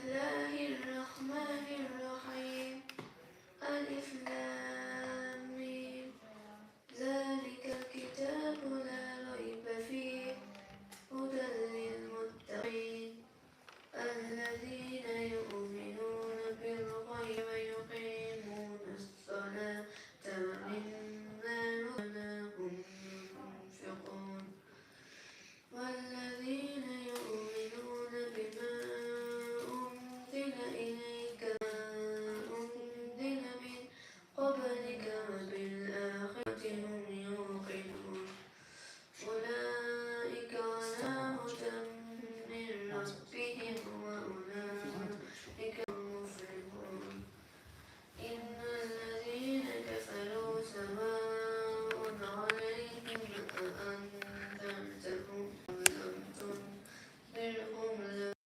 الله الرحمن الرحيم ألف لام ميم ذلك الكتاب لا ريب فيه هدى للمتقين الذين يؤمنون بالغيب ويقيمون الصلاة ومما رزقناهم ينفقون والذين يؤمنون بما أنزل إليك وما أنزل من قبلك وبالآخرة هم يوقنون أولئك على هدى من ربهم وأولئك هم المفلحون إن الذين كفروا سواء عليهم أأنذرتهم أم لم تنذرهم لا يؤمنون.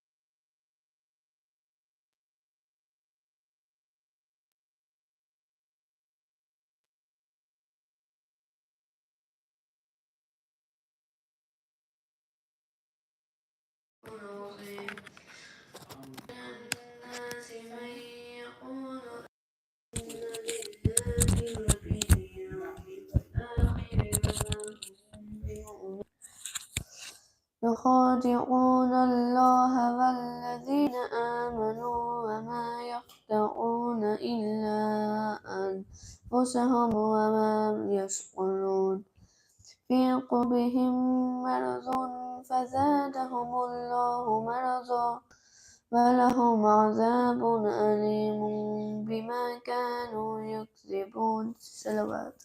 من الناس من يقول إن لله وفي اليوم الآخر يخادعون الله والذين آمنوا وما يخدعون إلا أنفسهم وما يشعرون في قلوبهم مرض فزادهم الله مرضا ولهم عذاب أليم بما كانوا يكذبون. صلوات.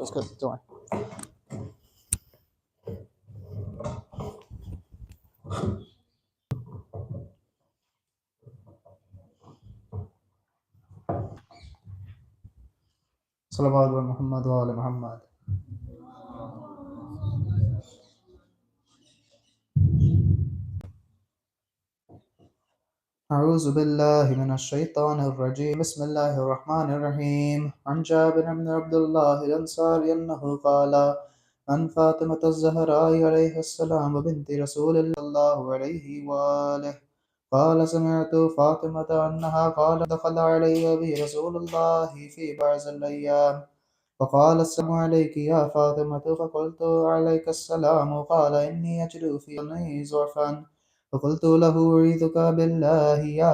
اسكت توعي. صلوات محمد وآل محمد. أعوذ بالله من الشيطان الرجيم. بسم الله الرحمن الرحيم. عن جابر بن عبد الله الأنصاري أنه قال عن فاطمة الزهراء عليه السلام بنت رسول الله صلى الله عليه وآله قال سمعت فاطمة أنها قالت دخل علي أبي رسول الله في بعض الأيام فقال السلام عليك يا فاطمة فقلت عليك السلام قال إني أجد في بطني ضعفا فقلت له أعيذك بالله يا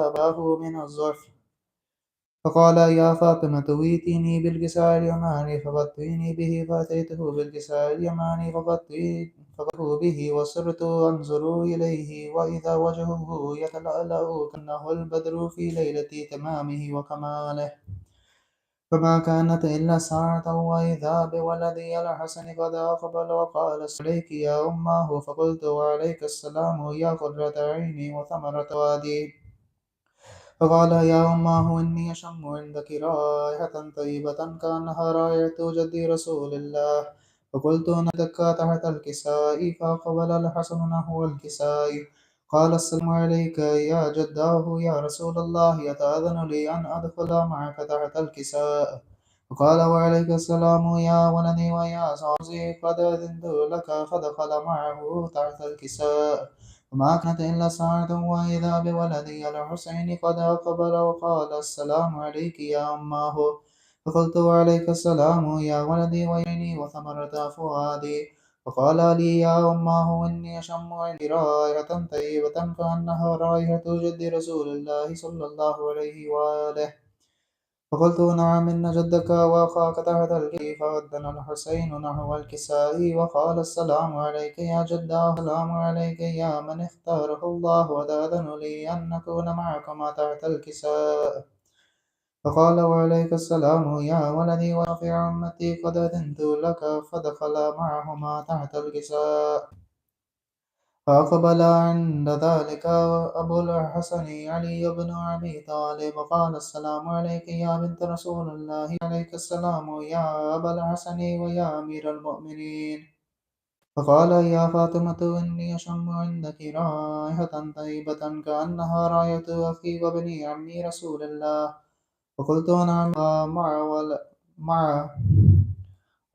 أباه من الضعف فقال يا فاطمة ويتيني بالكساء اليماني فغطيني به فأتيته بالكساء اليماني فغطيته به وصرت أنظر إليه وإذا وجهه يتلألأ كأنه البدر في ليلة تمامه وكماله فما كانت إلا ساعة وإذا بولدي الحسن قد أقبل وقال عليك يا أماه فقلت وعليك السلام يا قرة عيني وثمرة وادي فقال يا أماه إني أشم عندك رائحة طيبة كأنها رائحة جدي رسول الله فقلت ندك تحت الكساء فأقبل الحسن نحو الكساء قال السلام عليك يا جداه يا رسول الله يتأذن لي أن أدخل معك تحت الكساء فقال وعليك السلام يا ولدي ويا صاحبي قد أذنت لك فدخل معه تحت الكساء وما كانت إلا ساعة وإذا بولدي الحسين قد أقبل وقال السلام عليك يا أماه فقلت وعليك السلام يا ولدي وعيني وثمرة فؤادي فقال لي يا أماه إني أشم عندي رائحة طيبة كأنها رائحة جد رسول الله صلى الله عليه وآله فقلت نعم إن جدك وأخاك تحت الكيف فأذن الحسين نحو الكساء وقال السلام عليك يا جداه السلام عليك يا من اختاره الله وتأذن لي أن نكون معكما تحت الكساء فقال وعليك السلام يا ولدي وفي عمتي قد أذنت لك فدخل معهما تحت الكساء فأقبل عند ذلك أبو الحسن علي بن أبي طالب وقال السلام عليك يا بنت رسول الله عليك السلام يا أبا الحسن ويا أمير المؤمنين فقال يا فاطمة إني أشم عندك رائحة طيبة كأنها رائحة أخي وابن عمي رسول الله فقلت نعم مع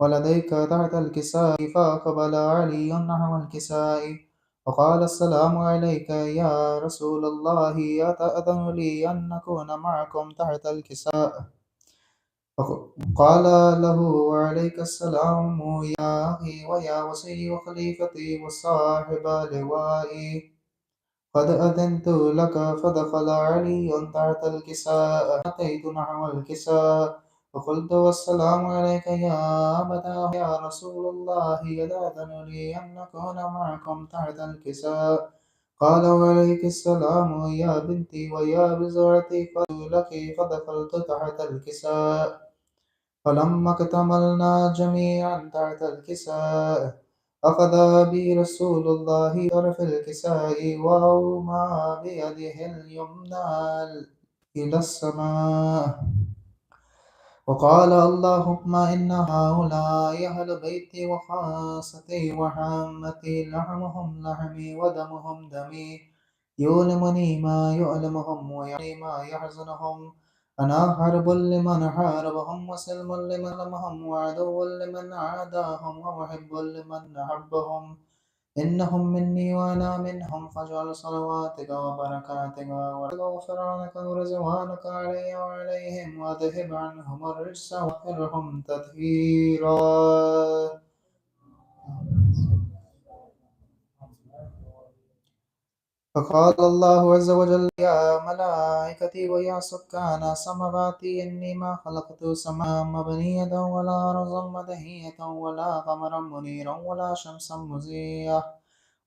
ولديك تحت الكساء. فأقبل علي نحو الكساء وقال السلام عليك يا رسول الله، أتأذن لي أن نكون معكم تحت الكساء؟ قال له وعليك السلام يا أخي ويا وصي وخليفتي وصاحب لوائي، قد أذنت لك. فدخل علي تحت الكساء، أتيت نحو الكساء فقلت والسلام عليك يا أبتاه يا رسول الله، يأذن لي أن نكون معكم تحت الكساء. قال وعليك السلام يا بنتي ويا بزرتي، قلت لك. فدخلت تحت الكساء فلما اكتملنا جميعا تحت الكساء أخذ بي رسول الله طرف الكساء وأومى بيده اليمنى إلى السماء وقال اللهم إن هؤلاء أهل بيتي وخاصتي وعامتي، لحمهم لحمي ودمهم دمي، يؤلمني ما يؤلمهم ويعني ما يحزنهم. أنا حرب لمن حاربهم وسلم لمن لمهم وعدو لمن عاداهم ومحب لمن أحبهم. إنهم مني وأنا منهم، فاجعل صلواتك وبركاتك وغفرانك ورضوانك علي وعليهم، وأذهب عنهم الرجس وطهرهم تطهيرا. فقال الله عز وجل يا ملائكتي ويا سكان سماواتي إني ما خلقت سماء مبنية ولا أرضا مدهية ولا قمرا منيرا ولا شمسا مزية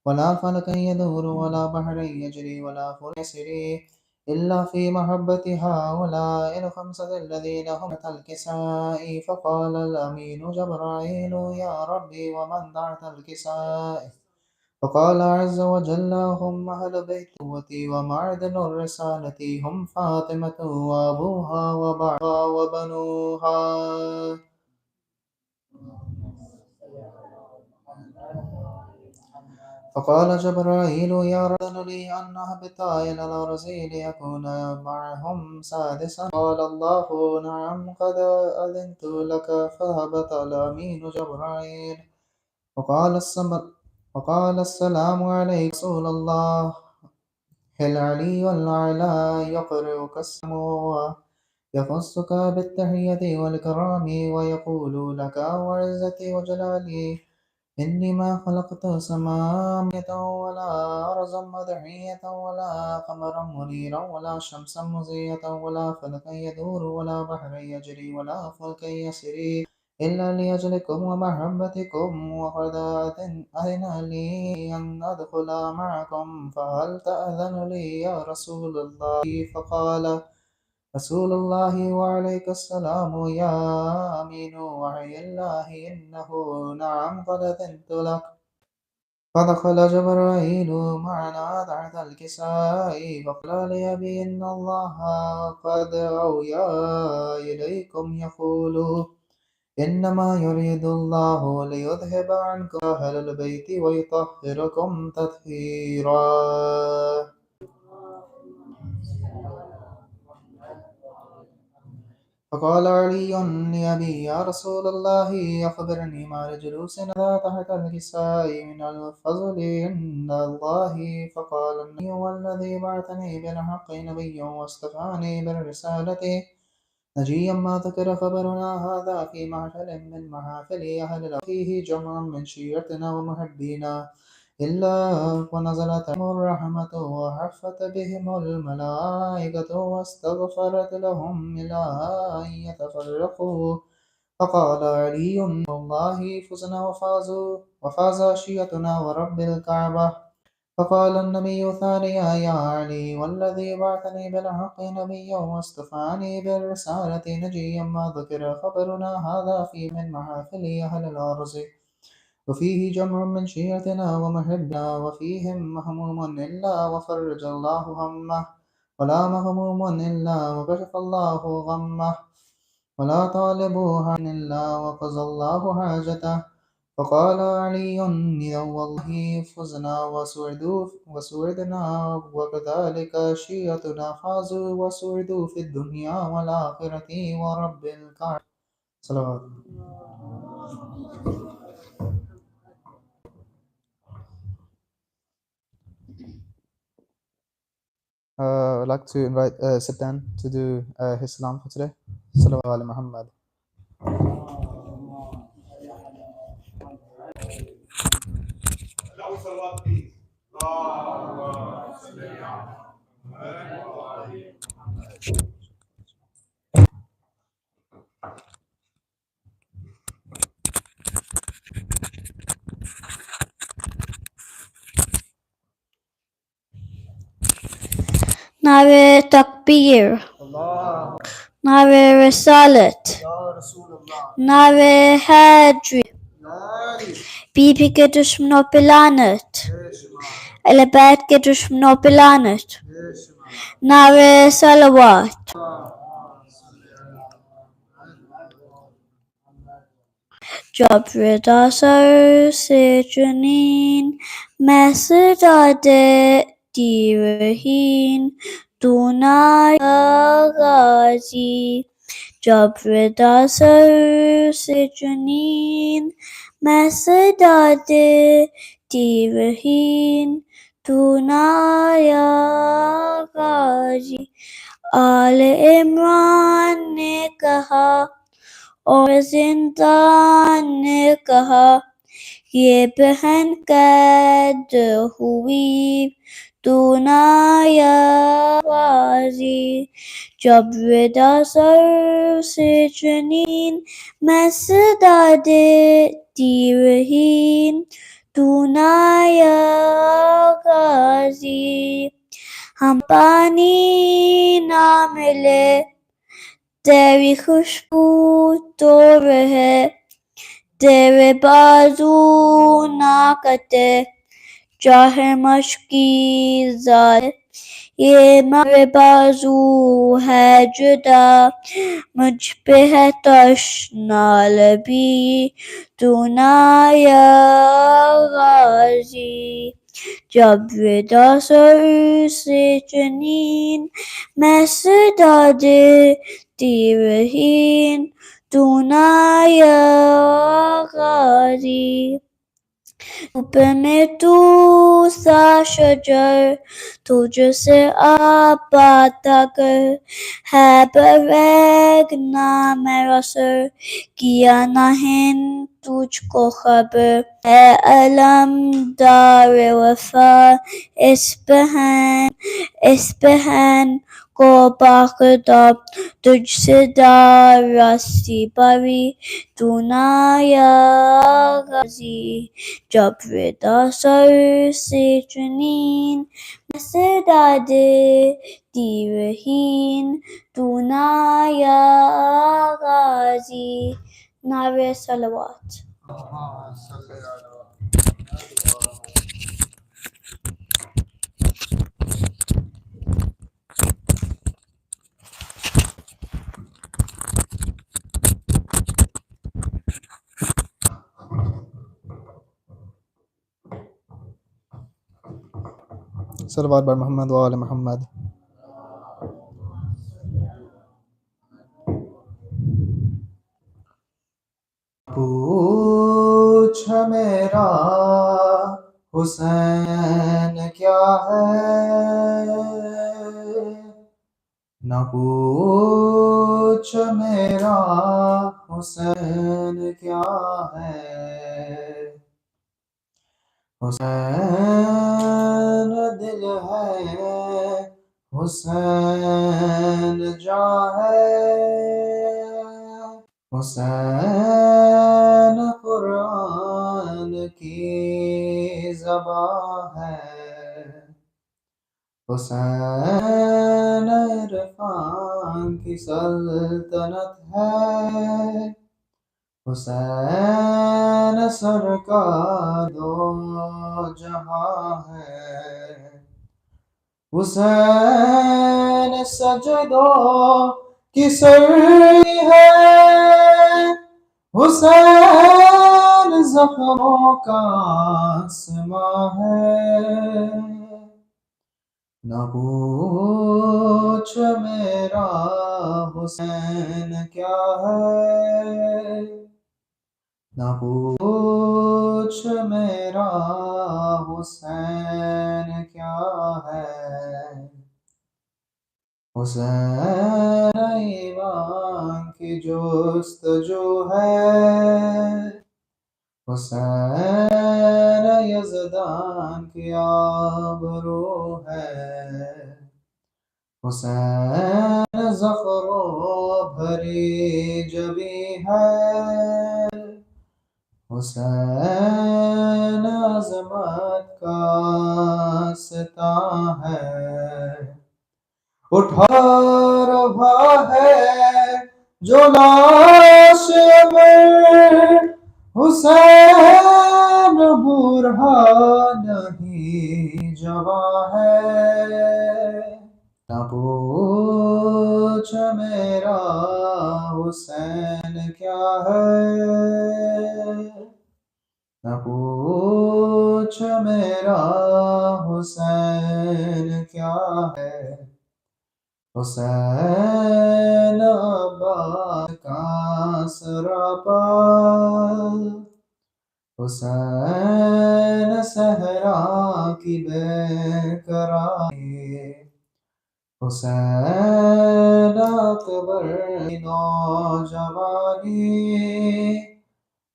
ولا فلكا يدور ولا بحرا يجري ولا فلك يسري إلا في محبة هؤلاء الخمسة الذين هم تحت الكساء. فقال الأمين جبرائيل يا ربي ومن تحت الكساء؟ فقال عز وجل هم أهل بيت قوتي ومعدن الرسالة، هم فاطمة وأبوها وبعضها وبنوها. فقال جبرائيل يا رب لي أن أهبط إلى الأرض ليكون معهم سادسا. قال الله نعم قد أذنت لك. فهبط الأمين جبرائيل وقال السلام عليك رسول الله. العلي الأعلى يقرئك السم ويخصك بالتحية والكرام ويقول لك وعزتي وجلالي إني ما خلقت سماء ولا أرضا مدحية ولا قمرا منيرا ولا شمسا مضية ولا فلكا يدور ولا بحرا يجري ولا فلكا يسري إلا لأجلكم ومحبتكم، وقد أذن لي أن أدخل معكم، فهل تأذن لي يا رسول الله؟ فقال رسول الله وعليك السلام يا أمين وحي الله إنه نعم قد أذنت لك. فدخل جبرائيل معنا تحت الكساء فقال لأبي إن الله قد أوحى إليكم يقول إنما يريد الله ليذهب عنكم أهل البيت ويطهركم تطهيرا. فقال علي لأبي يا رسول الله أخبرني ما لجلوسنا تحت الكساء من الفضل عند الله. فقال النبي والذي بعثني بالحق نبيا واصطفاني بالرسالة نجيا ما ذكر خبرنا هذا في محفل من محافل أهل الأرض فيه جمع من شيعتنا ومحبينا إلا ونزلت عليهم الرحمة وحفت بهم الملائكة واستغفرت لهم إلى أن يتفرقوا. فقال علي والله فزنا وفاز شيعتنا ورب الكعبة. فقال النبي ثانيا يا علي والذي بعثني بالحق نبيا واصطفاني بالرسالة نجيا ما ذكر خبرنا هذا في من محافل أهل الأرض وفيه جمع من شيعتنا ومحبنا وفيهم مهموم إلا وفرج الله همه ولا مغموم إلا وكشف الله غمه ولا طالب إلا وقضى الله حاجته فقال علي إذا والله فزنا وسعدنا وكذلك شيعتنا فازوا وسعدوا في الدنيا والآخرة ورب الكعبة. صلوات. I'd like to invite Satan to do his salam for today. Salawat ala Muhammad. Nare Takbir, Nare Risalat, Nare Hadri, Bibi ke dushmano pe lanet, Ahle Bayt ke dushmano pe lanet, Nare Salawat. जब रदा sir से जुनीन मैसदादे दीरहीन दूनाया गाजी जब रदा sir से जुनीन मैसदादे दीरहीन दूनाया गाजी आले इमरान ने कहा اور زندان نے کہا یہ بہن قید ہوئی تو نایا بازی جب ودا سر سے جنین میں صدا دیتی رہی تو نایا غازی ہم پانی نہ ملے تیری خوشبو تو رہے تیرے بازو نہ کٹے چاہے مشکی ذات یہ میرے بازو ہے جدا مجھ پہ ہے تشنا لبی تو نایا غازی جب ودا سر سے جنین میں صدا دیتی رہی تو نایا غازی دھوپ میں تو سا شجر تجھ سے آپ باتا کر ہے برگنا میرا سر کیا نہ ہند تجھ کو خبر ہے علم دار وفا اس بہن کو باخداب تجھ سے داراستی پری تو نایا غازی جب ودا سر سے جنین میں صدا دیتی رہی تو نایا غازی نعرہ صلوات. صلوات بر محمد و آل محمد. پوچھ میرا حسین کیا ہے نہ پوچھ میرا حسین کیا ہے حسین دل ہے حسین جاں ہے حسین قرآن کی زبان ہے حسین عرفان کی سلطنت ہے حسین سرکار دو جہاں ہے حسین سجدوں کی سری ہے حسین زخموں کا آسماں ہے، نہ پوچھ میرا حسین کیا ہے، نہ پوچھ میرا حسین کیا ہے، حسین ایمان کی جستجو ہے، حسین یزدان کی آبرو ہے، حسین ظفر و بھری جبی ہے، حسین عظمت کا ستاں ہے، اٹھا رہا ہے جو لاش میں حسین برہا نہیں جواں ہے، نہ پوچھ میرا حسین کیا ہے، نہ پوچھ میرا حسین کیا ہے، حسین عباس کا سراپا، حسین صحرا کی بے قراری، حسین اکبر کی نوجوانی،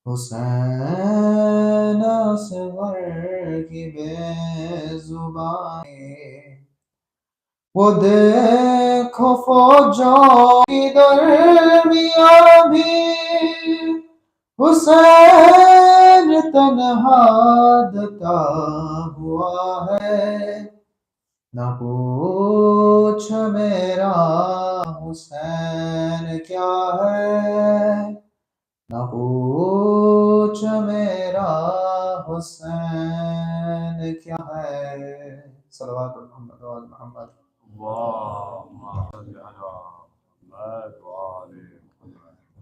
حسین اصغر کی بے زبانی، وہ دیکھو فوجوں کی درمیان بھی حسین تنہا دتا ہوا ہے، نہ پوچھ میرا حسین کیا ہے، نہ پوچھ میرا حسین کیا ہے، صلوات محمد و آل محمد۔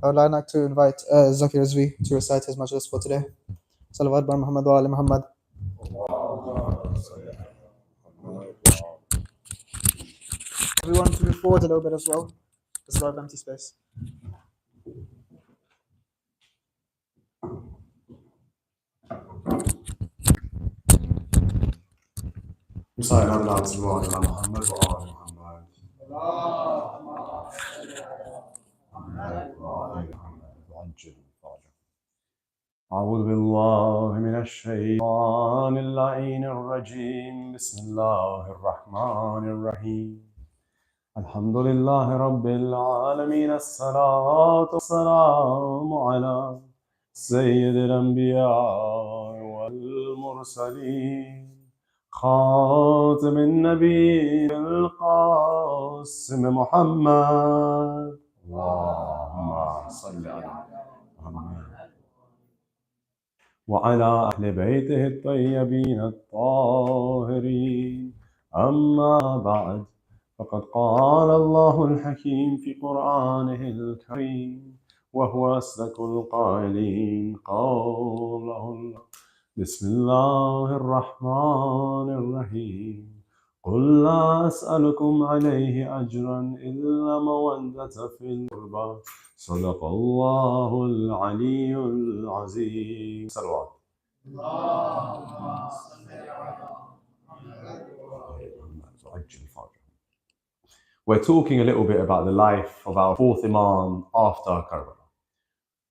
I would like to invite Zakir Azvi to recite his majlis for today. Salawat bar Muhammad wa ali Muhammad. Everyone to move forward a little bit as well. There's a lot of empty space. Recite out loud Salawat ala Muhammad wa ali Muhammad. أعوذ بالله من الشيطان اللعين الرجيم بسم الله الرحمن الرحيم الحمد لله رب العالمين الصلاة والسلام على سيد الأنبياء والمرسلين خاتم النبي القاسم محمد اللهم صل على محمد وعلى أهل بيته الطيبين الطاهرين أما بعد فقد قال الله الحكيم في قرآنه الكريم وهو أصدق القائلين قوله الله بسم الله الرحمن الرحيم قل لا أسألكم عليه أجرا إلا مودة في القربى صدق الله العلي العظيم صلوات We're talking a little bit about the life of our fourth Imam after Karbala.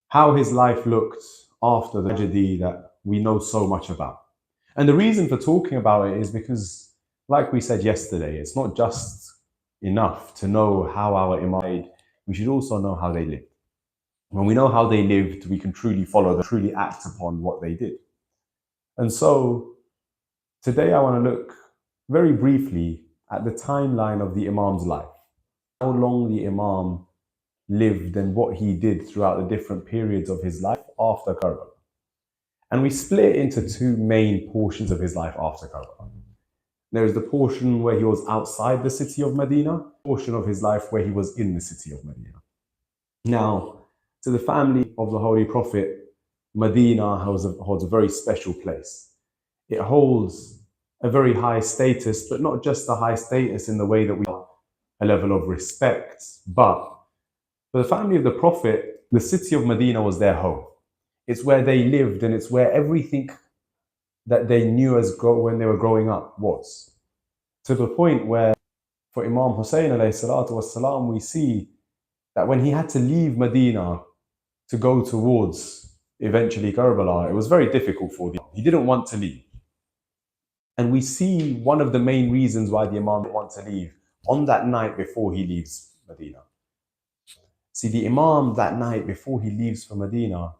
How his life looked after the tragedy that we know so much about. And the reason for talking about it is because, like we said yesterday, it's not just enough to know how our Imam died, we should also know how they lived. When we know how they lived, we can truly follow them, truly act upon what they did. And so, today I want to look very briefly at the timeline of the Imam's life. How long the Imam lived and what he did throughout the different periods of his life after Karbala. And we split into two main portions of his life after Karbala. There is the portion where he was outside the city of Medina, portion of his life where he was in the city of Medina. Now, to the family of the Holy Prophet, Medina holds a very special place. It holds a very high status, but not just a high status in the way that we have a level of respect, but for the family of the Prophet, the city of Medina was their home. It's where they lived, and it's where everything that they knew when they were growing up was. To the point where, for Imam Hussein alayhi salatu wasalam, we see that when he had to leave Medina to go towards eventually Karbala, it was very difficult for him. He didn't want to leave. And we see one of the main reasons why the Imam didn't want to leave on that night before he leaves Medina. See, the Imam that night before he leaves Medina,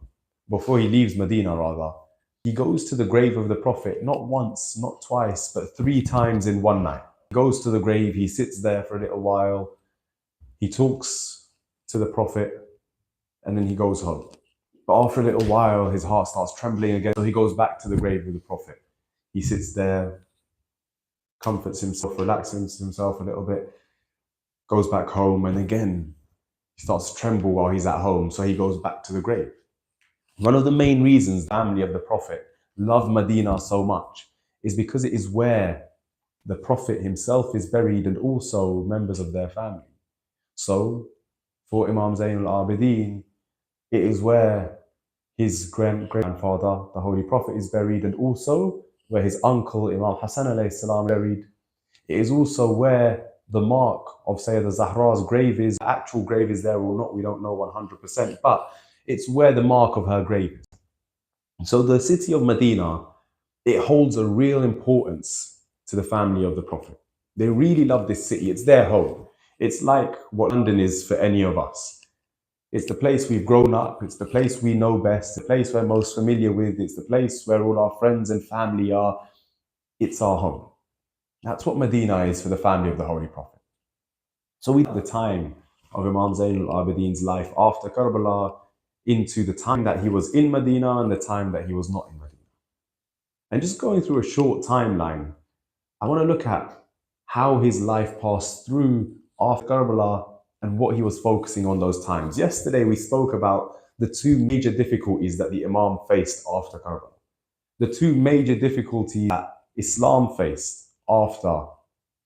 he goes to the grave of the Prophet, not once, not twice, but 3 times in one night. He goes to the grave, he sits there for a little while, he talks to the Prophet, and then he goes home. But after a little while, his heart starts trembling again, so he goes back to the grave of the Prophet. He sits there, comforts himself, relaxes himself a little bit, goes back home, and again, he starts to tremble while he's at home, so he goes back to the grave. One of the main reasons the family of the Prophet loved Medina so much is because it is where the Prophet himself is buried and also members of their family. So, for Imam Zayn al-Abidin, it is where his great-grandfather, the Holy Prophet, is buried, and also where his uncle, Imam Hassan alayhi salam, is buried. It is also where the mark of Sayyidah Zahra's grave is. The actual grave is there or not, we don't know 100%, but it's where the mark of her grave is. So the city of Medina, it holds a real importance to the family of the Prophet. They really love this city. It's their home. It's like what London is for any of us. It's the place we've grown up. It's the place we know best. The place we're most familiar with. It's the place where all our friends and family are. It's our home. That's what Medina is for the family of the Holy Prophet. So we at the time of Imam Zayn al-Abidin's life after Karbala into the time that he was in Medina and the time that he was not in Medina. And just going through a short timeline, I want to look at how his life passed through after Karbala and what he was focusing on those times. Yesterday we spoke about the 2 major difficulties that the Imam faced after Karbala. The 2 major difficulties that Islam faced after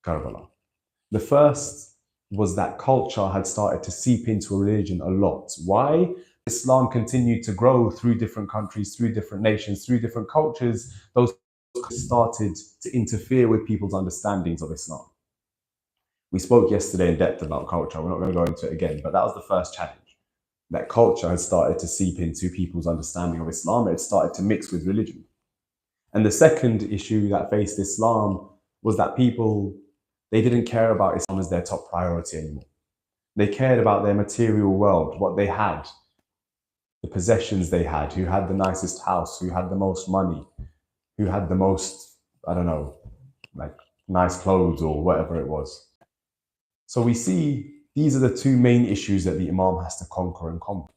Karbala. The first was that culture had started to seep into a religion a lot. Why? Islam continued to grow through different countries, through different nations, through different cultures. Those started to interfere with people's understandings of Islam. We spoke yesterday in depth about culture. We're not going to go into it again, but that was the first challenge. That culture had started to seep into people's understanding of Islam. It had started to mix with religion. And the second issue that faced Islam was that people, they didn't care about Islam as their top priority anymore. They cared about their material world, what they had, the possessions they had, who had the nicest house, who had the most money, who had the most, I don't know, like nice clothes or whatever it was. So we see these are the 2 main issues that the Imam has to conquer and combat.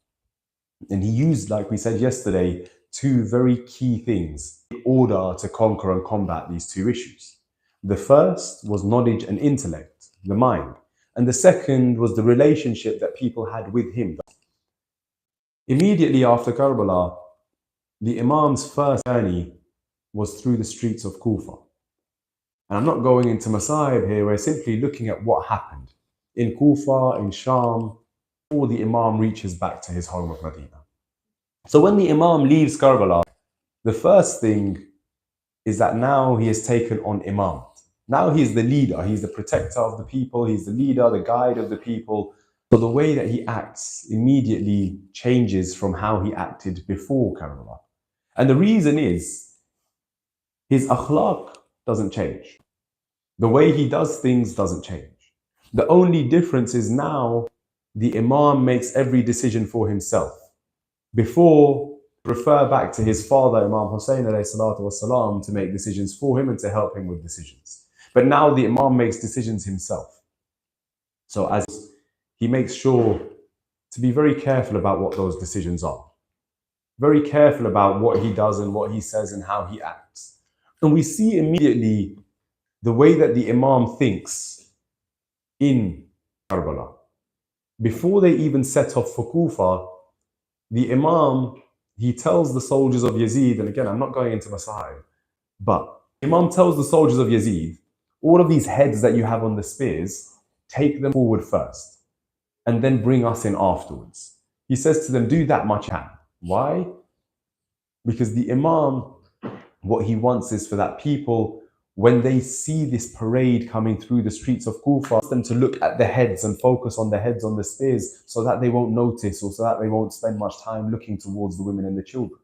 And he used, like we said yesterday, 2 very key things in order to conquer and combat these 2 issues. The first was knowledge and intellect, the mind. And the second was the relationship that people had with him. Immediately after Karbala, the Imam's first journey was through the streets of Kufa. And I'm not going into Masaib here, we're simply looking at what happened in Kufa, in Sham, before the Imam reaches back to his home of Medina. So when the Imam leaves Karbala, the first thing is that now he has taken on Imam. Now he's the leader, he's the protector of the people, he's the leader, the guide of the people. So the way that he acts immediately changes from how he acted before Karbala. And the reason is, his akhlaq doesn't change. The way he does things doesn't change. The only difference is now the Imam makes every decision for himself. Before, refer back to his father, Imam Hussein alayhi salatu wasalam, to make decisions for him and to help him with decisions. But now the Imam makes decisions himself. So as he makes sure to be very careful about what those decisions are. Very careful about what he does and what he says and how he acts. And we see immediately the way that the Imam thinks in Karbala. Before they even set off for Kufa, the Imam he tells the soldiers of Yazid, and again, I'm not going into Masahib, but Imam tells the soldiers of Yazid, all of these heads that you have on the spears, take them forward first, and then bring us in afterwards. He says to them, do that much you can. Why? Because the Imam, what he wants is for that people, when they see this parade coming through the streets of Kufa, them to look at the heads and focus on the heads on the spears so that they won't notice, or so that they won't spend much time looking towards the women and the children.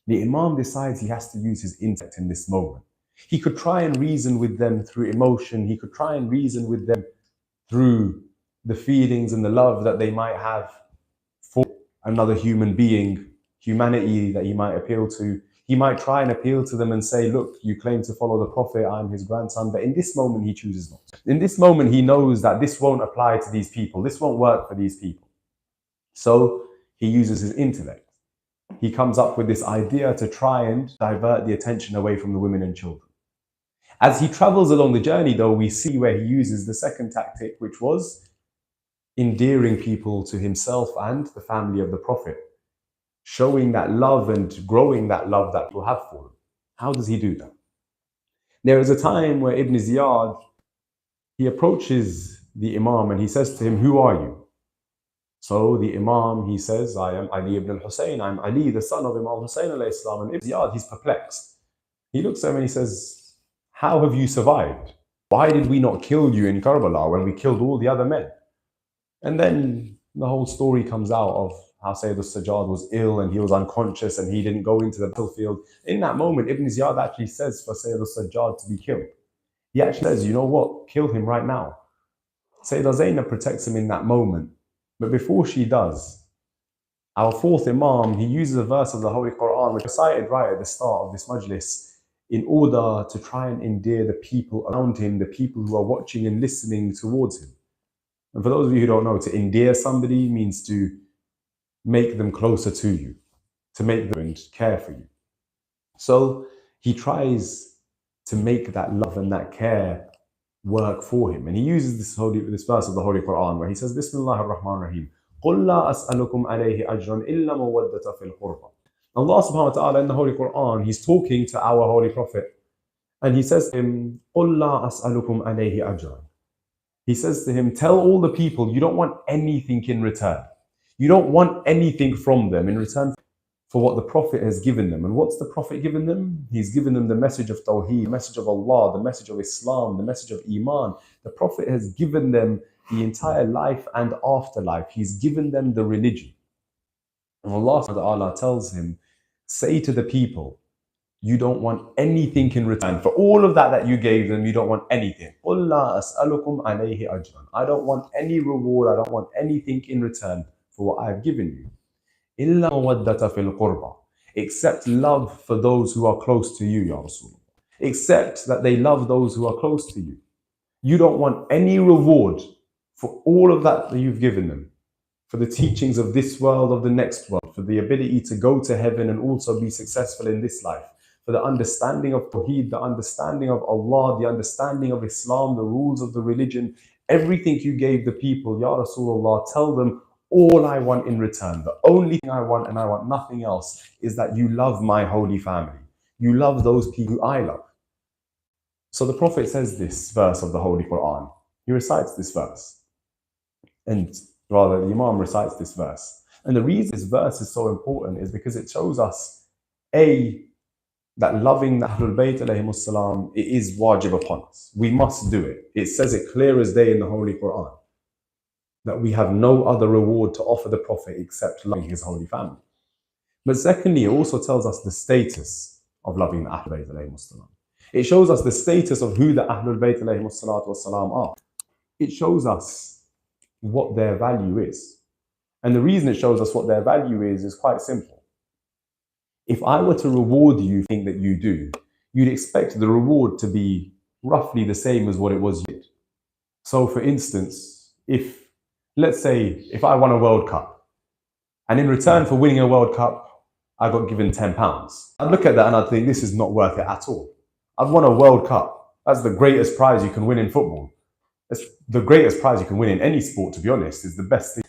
The Imam decides he has to use his intellect in this moment. He could try and reason with them through emotion. He could try and reason with them through the feelings and the love that they might have for another human being, humanity that he might appeal to. He might try and appeal to them and say, look, you claim to follow the Prophet, I'm his grandson. But in this moment, he chooses not. In this moment, he knows that this won't apply to these people. This won't work for these people. So he uses his intellect. He comes up with this idea to try and divert the attention away from the women and children. As he travels along the journey, though, we see where he uses the second tactic, which was endearing people to himself and the family of the Prophet, showing that love and growing that love that people have for him. How does he do that? There is a time where Ibn Ziyad, he approaches the Imam and he says to him, who are you? So the Imam, he says, I am Ali ibn al-Hussein, I'm Ali, the son of Imam Hussein alayhi salam. And Ibn Ziyad, he's perplexed. He looks at him and he says, how have you survived? Why did we not kill you in Karbala when we killed all the other men? And then the whole story comes out of how Sayyid al-Sajjad was ill and he was unconscious and he didn't go into the battlefield. In that moment, Ibn Ziyad actually says for Sayyid al-Sajjad to be killed. He actually says, you know what, kill him right now. Sayyidah Zainab protects him in that moment. But before she does, our fourth Imam, he uses a verse of the Holy Quran, which is cited right at the start of this Majlis, in order to try and endear the people around him, the people who are watching and listening towards him. And for those of you who don't know, to endear somebody means to make them closer to you, to make them and care for you. So he tries to make that love and that care work for him. And he uses this verse of the Holy Quran where he says, Bismillah ar-Rahman ar-Rahim, قُلْ لَا أَسْأَلُكُمْ عَلَيْهِ أَجْرًا إِلَّا مَوَدَّةَ فِي الْقُرْبَى. Allah subhanahu wa ta'ala in the Holy Quran, he's talking to our Holy Prophet and he says to him, قُلْ لَا أَسْأَلُكُمْ عَلَيْهِ أَجْرًا. He says to him, tell all the people you don't want anything in return. You don't want anything from them in return for what the Prophet has given them. And what's the Prophet given them? He's given them the message of Tawheed, the message of Allah, the message of Islam, the message of Iman. The Prophet has given them the entire life and afterlife. He's given them the religion. And Allah subhanahu wa ta'ala tells him, say to the people, you don't want anything in return. For all of that you gave them, you don't want anything. قُلْ لَا أَسْأَلُكُمْ عَلَيْهِ أَجْرًا. I don't want any reward, I don't want anything in return for what I have given you. إِلَّا مَوَدَّةَ فِي الْقُرْبَى. Except love for those who are close to you, Ya Rasulullah. Except that they love those who are close to you. You don't want any reward for all of that you've given them, for the teachings of this world, of the next world, for the ability to go to heaven and also be successful in this life, for the understanding of Tawheed, the understanding of Allah, the understanding of Islam, the rules of the religion, everything you gave the people, Ya Rasulullah, tell them, all I want in return, the only thing I want and I want nothing else, is that you love my holy family. You love those people who I love. So the Prophet says this verse of the Holy Quran. He recites this verse. And rather, the Imam recites this verse. And the reason this verse is so important is because it shows us, A, that loving the Ahlul Bayt alayhimus salam, it is wajib upon us. We must do it. It says it clear as day in the Holy Quran that we have no other reward to offer the Prophet except loving his holy family. But secondly, it also tells us the status of loving the Ahlul Bayt alayhimus salam. It shows us the status of who the Ahlul Bayt alayhimus salam are. It shows us what their value is. And the reason it shows us what their value is quite simple. If I were to reward you for anything that you do, you'd expect the reward to be roughly the same as what it was you did. So for instance, let's say if I won a World Cup, and in return for winning a World Cup, I got given £10. I'd look at that and I'd think, this is not worth it at all. I've won a World Cup. That's the greatest prize you can win in football. It's the greatest prize you can win in any sport, to be honest. It's the best thing.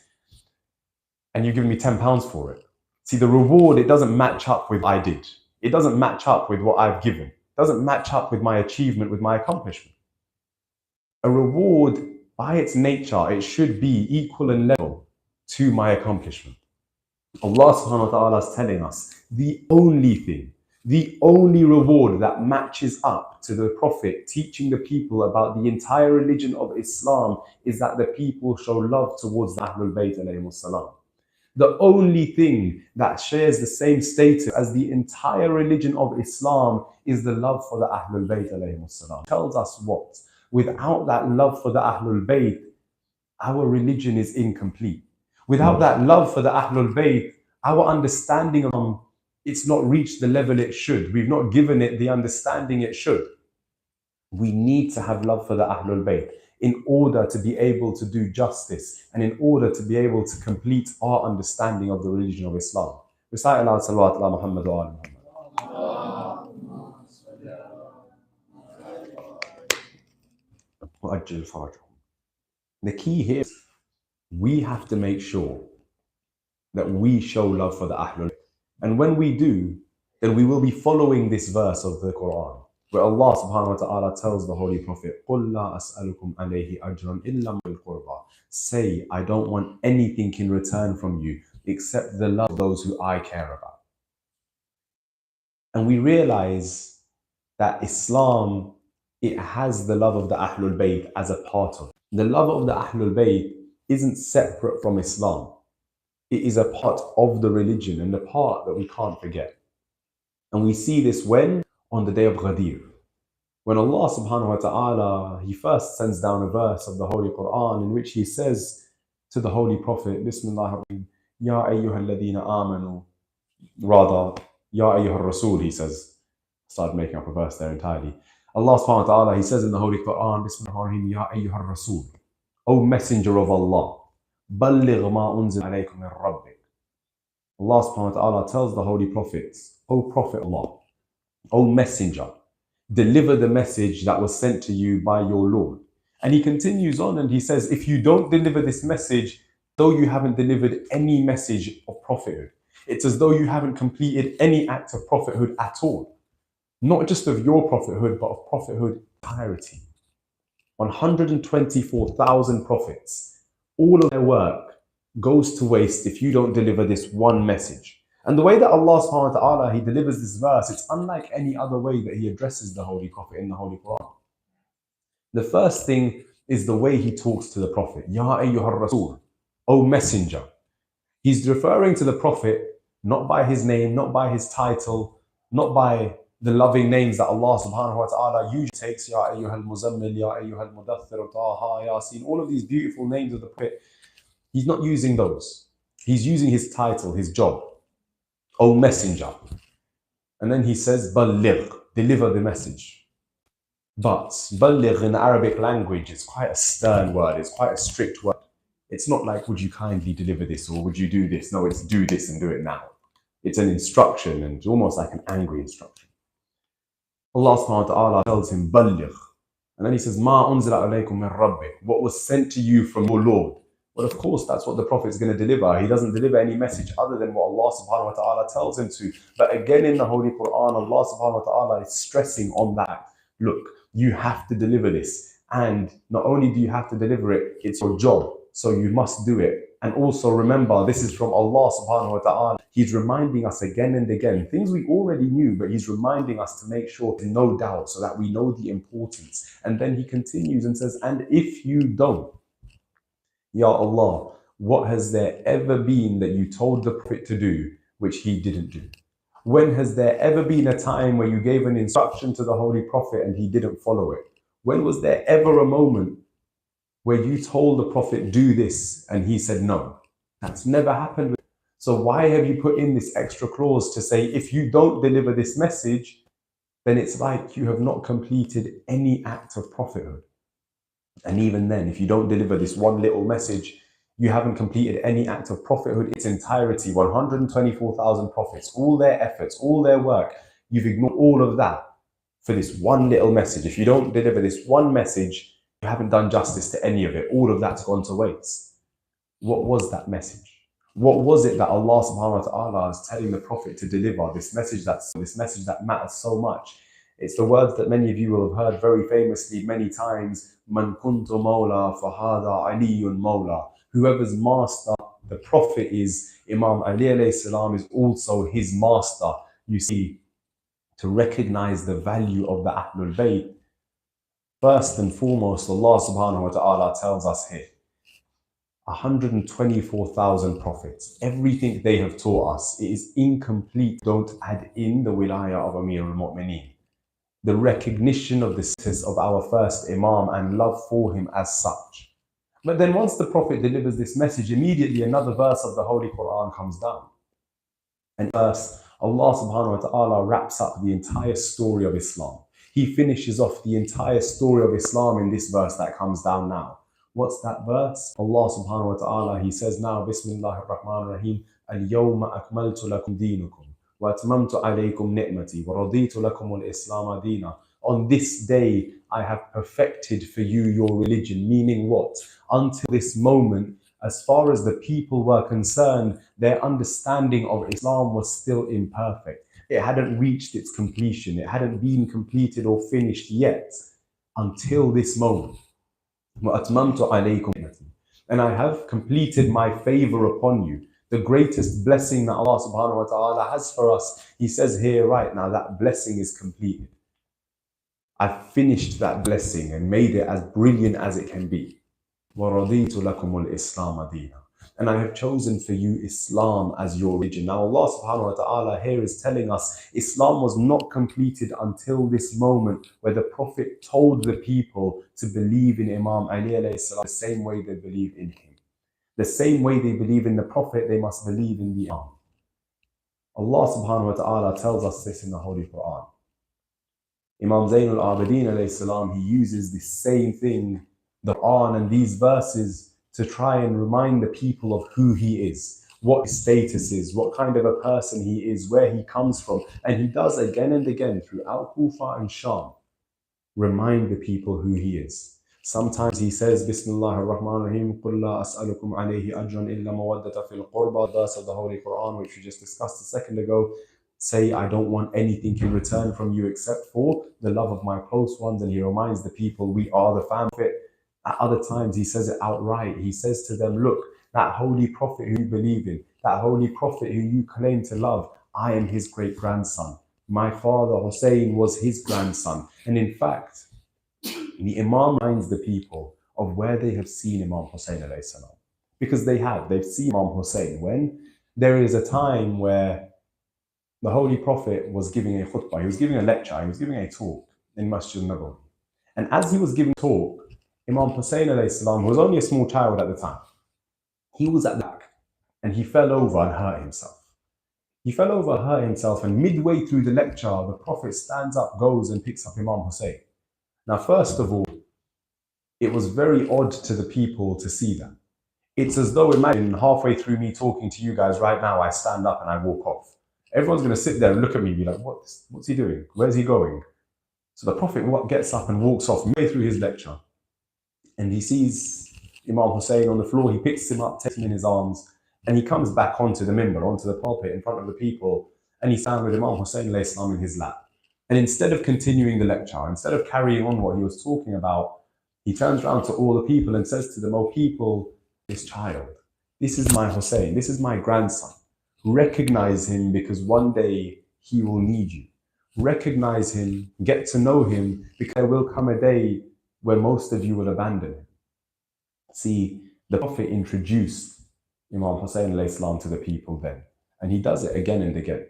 And you're giving me £10 for it. See, the reward, it doesn't match up with what I did. It doesn't match up with what I've given. It doesn't match up with my achievement, with my accomplishment. A reward, by its nature, it should be equal and level to my accomplishment. Allah subhanahu wa ta'ala is telling us the only thing, the only reward that matches up to the Prophet teaching the people about the entire religion of Islam is that the people show love towards the Ahlul Bayt alayhimus salam. The only thing that shares the same status as the entire religion of Islam is the love for the Ahlul Bayt alayhimus salam. It tells us what? Without that love for the Ahlul Bayt, our religion is incomplete. Without that love for the Ahlul Bayt, our understanding of them, it's not reached the level it should. We've not given it the understanding it should. We need to have love for the Ahlul Bayt in order to be able to do justice and in order to be able to complete our understanding of the religion of Islam. Recite aloud salawat ala Muhammad wa ala Muhammad. The key here is we have to make sure that we show love for the Ahlul Bayt. And when we do, then we will be following this verse of the Quran, where Allah subhanahu wa ta'ala tells the Holy Prophet, قُلْ لَا أَسْأَلُكُمْ عَلَيْهِ أَجْرًا إِلَّا مِنَ الْقُرْبَى. Say, I don't want anything in return from you except the love of those who I care about. And we realize that Islam, it has the love of the Ahlul Bayt as a part of it. The love of the Ahlul Bayt isn't separate from Islam. It is a part of the religion and the part that we can't forget. And we see this when? On the day of Ghadir. When Allah subhanahu wa ta'ala, He first sends down a verse of the Holy Quran in which He says to the Holy Prophet, Bismillah ar-Rahman, Ya ayyuhal ladina amanu, rather, Ya ayyuhal rasul, He says. I started making up a verse there entirely. Allah subhanahu wa ta'ala, He says in the Holy Quran, Bismillah ar-Rahman, Ya ayyuhal rasul, O Messenger of Allah, بَلِّغْ مَا أُنزِلَ عَلَيْكُمْ مِنْ رَبِّكَ. Allah subhanahu wa ta'ala tells the Holy Prophets, O Prophet Allah, O Messenger, deliver the message that was sent to you by your Lord. And He continues on and He says, if you don't deliver this message, though you haven't delivered any message of prophethood, it's as though you haven't completed any act of prophethood at all. Not just of your prophethood, but of prophethood entirety. 124,000 prophets. All of their work goes to waste if you don't deliver this one message. And the way that Allah subhanahu wa ta'ala, He delivers this verse, it's unlike any other way that He addresses the Holy Prophet in the Holy Quran. The first thing is the way He talks to the Prophet. Ya ayyuhar rasul, O Messenger. He's referring to the Prophet not by his name, not by his title, not by the loving names that Allah subhanahu wa ta'ala usually takes, Ya ayyuhal muzammil, Ya ayyuhal mudaththir, Taha, Yasin, all of these beautiful names of the Prophet. He's not using those. He's using his title, his job. O Messenger. And then He says, Balligh, deliver the message. But Balligh in the Arabic language is quite a stern word, it's quite a strict word. It's not like, would you kindly deliver this or would you do this? No, it's do this and do it now. It's an instruction and almost like an angry instruction. Allah subhanahu wa ta'ala tells him, Balligh. And then He says, Ma unzila alaykum min rabbik. What was sent to you from your Lord. Well, of course, that's what the Prophet is going to deliver. He doesn't deliver any message other than what Allah subhanahu wa ta'ala tells him to. But again, in the Holy Quran, Allah subhanahu wa ta'ala is stressing on that. Look, you have to deliver this. And not only do you have to deliver it, it's your job. So you must do it. And also remember, this is from Allah subhanahu wa ta'ala. He's reminding us again and again, things we already knew, but He's reminding us to make sure there's no doubt so that we know the importance. And then He continues and says, and if you don't, Ya Allah, what has there ever been that you told the Prophet to do, which he didn't do? When has there ever been a time where you gave an instruction to the Holy Prophet and he didn't follow it? When was there ever a moment where you told the Prophet, do this, and he said no? That's never happened. So why have you put in this extra clause to say, if you don't deliver this message, then it's like you have not completed any act of prophethood. And even then, if you don't deliver this one little message, you haven't completed any act of prophethood, its entirety, 124,000 prophets, all their efforts, all their work. You've ignored all of that for this one little message. If you don't deliver this one message, you haven't done justice to any of it. All of that's gone to waste. What was that message? What was it that Allah subhanahu wa ta'ala is telling the Prophet to deliver? This message that matters so much. It's the words that many of you will have heard very famously many times. Man kuntu mawla fahada aliyun mawla. Whoever's master the Prophet is, Imam Ali alayhi salam is also his master. You see, to recognize the value of the Ahlul Bayt, first and foremost, Allah subhanahu wa ta'ala tells us here, 124,000 prophets, everything they have taught us, it is incomplete. Don't add in the wilayah of Amir al-Mu'mineen, the recognition of the status of our first Imam and love for him as such. But then once the Prophet delivers this message, immediately another verse of the Holy Quran comes down. And first, Allah subhanahu wa ta'ala wraps up the entire story of Islam. He finishes off the entire story of Islam in this verse that comes down now. What's that verse? Allah subhanahu wa ta'ala, He says now, Bismillahir Rahmanir Rahim, Al-Yawma akmaltu lakum deenukum, wa atmamtu alaykum ni'mati, wa raditu lakum al-Islam deena. On this day, I have perfected for you your religion. Meaning what? Until this moment, as far as the people were concerned, their understanding of Islam was still imperfect. It hadn't reached its completion. It hadn't been completed or finished yet until this moment. And I have completed my favor upon you. The greatest blessing that Allah subhanahu wa ta'ala has for us, He says here right now, that blessing is completed. I've finished that blessing and made it as brilliant as it can be. وَرَضِيتُ لَكُمُ الْإِسْلَامَ دِينًا. And I have chosen for you Islam as your religion. Now Allah subhanahu wa ta'ala here is telling us Islam was not completed until this moment where the Prophet told the people to believe in Imam Ali alayhi salam the same way they believe in him. The same way they believe in the Prophet, they must believe in the Imam. Allah subhanahu wa ta'ala tells us this in the Holy Quran. Imam Zayn al-Abidin alayhi salam, he uses the same thing, the Quran and these verses, to try and remind the people of who he is, what his status is, what kind of a person he is, where he comes from. And he does again and again throughout Kufa and Sham, remind the people who he is. Sometimes he says, Bismillahir Rahmanir Rahim, قُلْ لَا أَسْأَلُكُمْ عَلَيْهِ أَجْرًا إِلَّا مَوَدَّةَ فِي الْقُرْبَى, verse of the Holy Quran, which we just discussed a second ago. Say, I don't want anything in return from you except for the love of my close ones. And he reminds the people, we are the family. At other times, he says it outright. He says to them, look, that holy prophet who you believe in, that holy prophet who you claim to love, I am his great grandson. My father Hussein was his grandson. And in fact, the Imam reminds the people of where they have seen Imam Hussein alayhi salam. Because they've seen Imam Hussein when there is a time where the Holy Prophet was giving a khutbah, he was giving a lecture, he was giving a talk in Masjid al-Nabawi. And as he was giving talk, Imam Hussein alayhi salam, who was only a small child at the time, he was at the back and he fell over and hurt himself. He fell over and hurt himself, and midway through the lecture, the Prophet stands up, goes and picks up Imam Hussein. Now, first of all, it was very odd to the people to see that. It's as though, imagine halfway through me talking to you guys right now, I stand up and I walk off. Everyone's going to sit there and look at me and be like, what's he doing? Where's he going? So the Prophet gets up and walks off midway through his lecture. And he sees Imam Hussein on the floor. He picks him up, takes him in his arms, and he comes back onto the minbar, onto the pulpit in front of the people. And he's standing with Imam Hussein alayhi salam in his lap. And instead of continuing the lecture, instead of carrying on what he was talking about, he turns around to all the people and says to them, "O people, this child, this is my Hussein, this is my grandson. Recognize him, because one day he will need you. Recognize him, get to know him, because there will come a day where most of you will abandon him." See, the Prophet introduced Imam Hussein alayhi salam to the people then, and he does it again and again.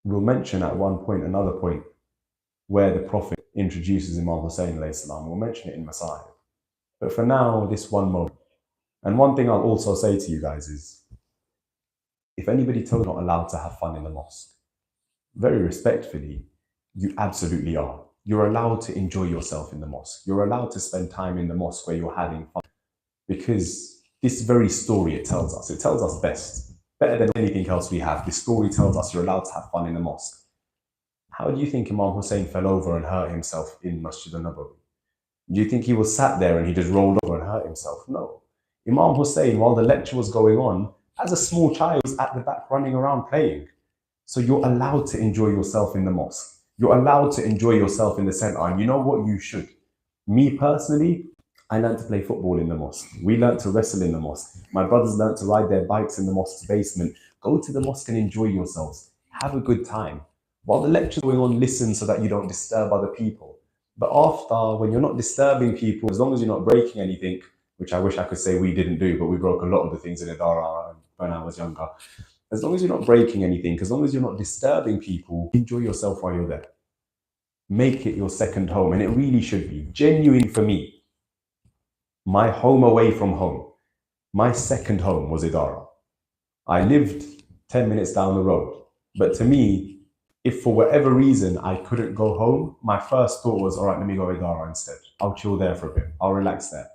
We'll mention at one point, another point, where the Prophet introduces Imam Hussein alayhi salam. We'll mention it in Masahib. But for now, this one moment. And one thing I'll also say to you guys is, if anybody tells you not allowed to have fun in the mosque, very respectfully, you absolutely are. You're allowed to enjoy yourself in the mosque. You're allowed to spend time in the mosque where you're having fun. Because this very story, it tells us best, better than anything else we have. This story tells us you're allowed to have fun in the mosque. How do you think Imam Hussein fell over and hurt himself in Masjid al-Nabawi? Do you think he was sat there and he just rolled over and hurt himself? No. Imam Hussein, while the lecture was going on, As a small child, he was at the back running around playing. So you're allowed to enjoy yourself in the mosque. You're allowed to enjoy yourself in the center. And you know what? You should. Me personally, I learned to play football in the mosque. We learned to wrestle in the mosque. My brothers learned to ride their bikes in the mosque's basement. Go to the mosque and enjoy yourselves. Have a good time. While the lecture's going on, listen so that you don't disturb other people. But after, when you're not disturbing people, as long as you're not breaking anything, which I wish I could say we didn't do, but we broke a lot of the things in Idara when I was younger. As long as you're not breaking anything, as long as you're not disturbing people, enjoy yourself while you're there. Make it your second home, and it really should be. Genuine for me, my home away from home, my second home was Idara. I lived 10 minutes down the road, but to me, if for whatever reason I couldn't go home, my first thought was, all right, let me go Idara instead. I'll chill there for a bit. I'll relax there.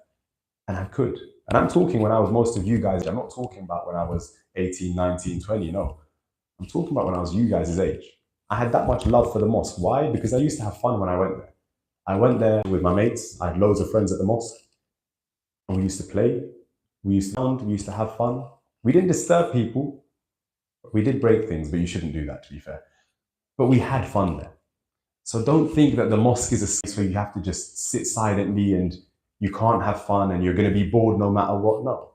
And I could. And I'm talking when I was most of you guys. I'm not talking about when I was 18, 19, 20. No. I'm talking about when I was you guys' age. I had that much love for the mosque. Why? Because I used to have fun when I went there. I went there with my mates. I had loads of friends at the mosque. And we used to play. We used to have fun. We didn't disturb people. We did break things, but you shouldn't do that, to be fair. But we had fun there. So don't think that the mosque is a space where you have to just sit silently and you can't have fun and you're going to be bored no matter what. No.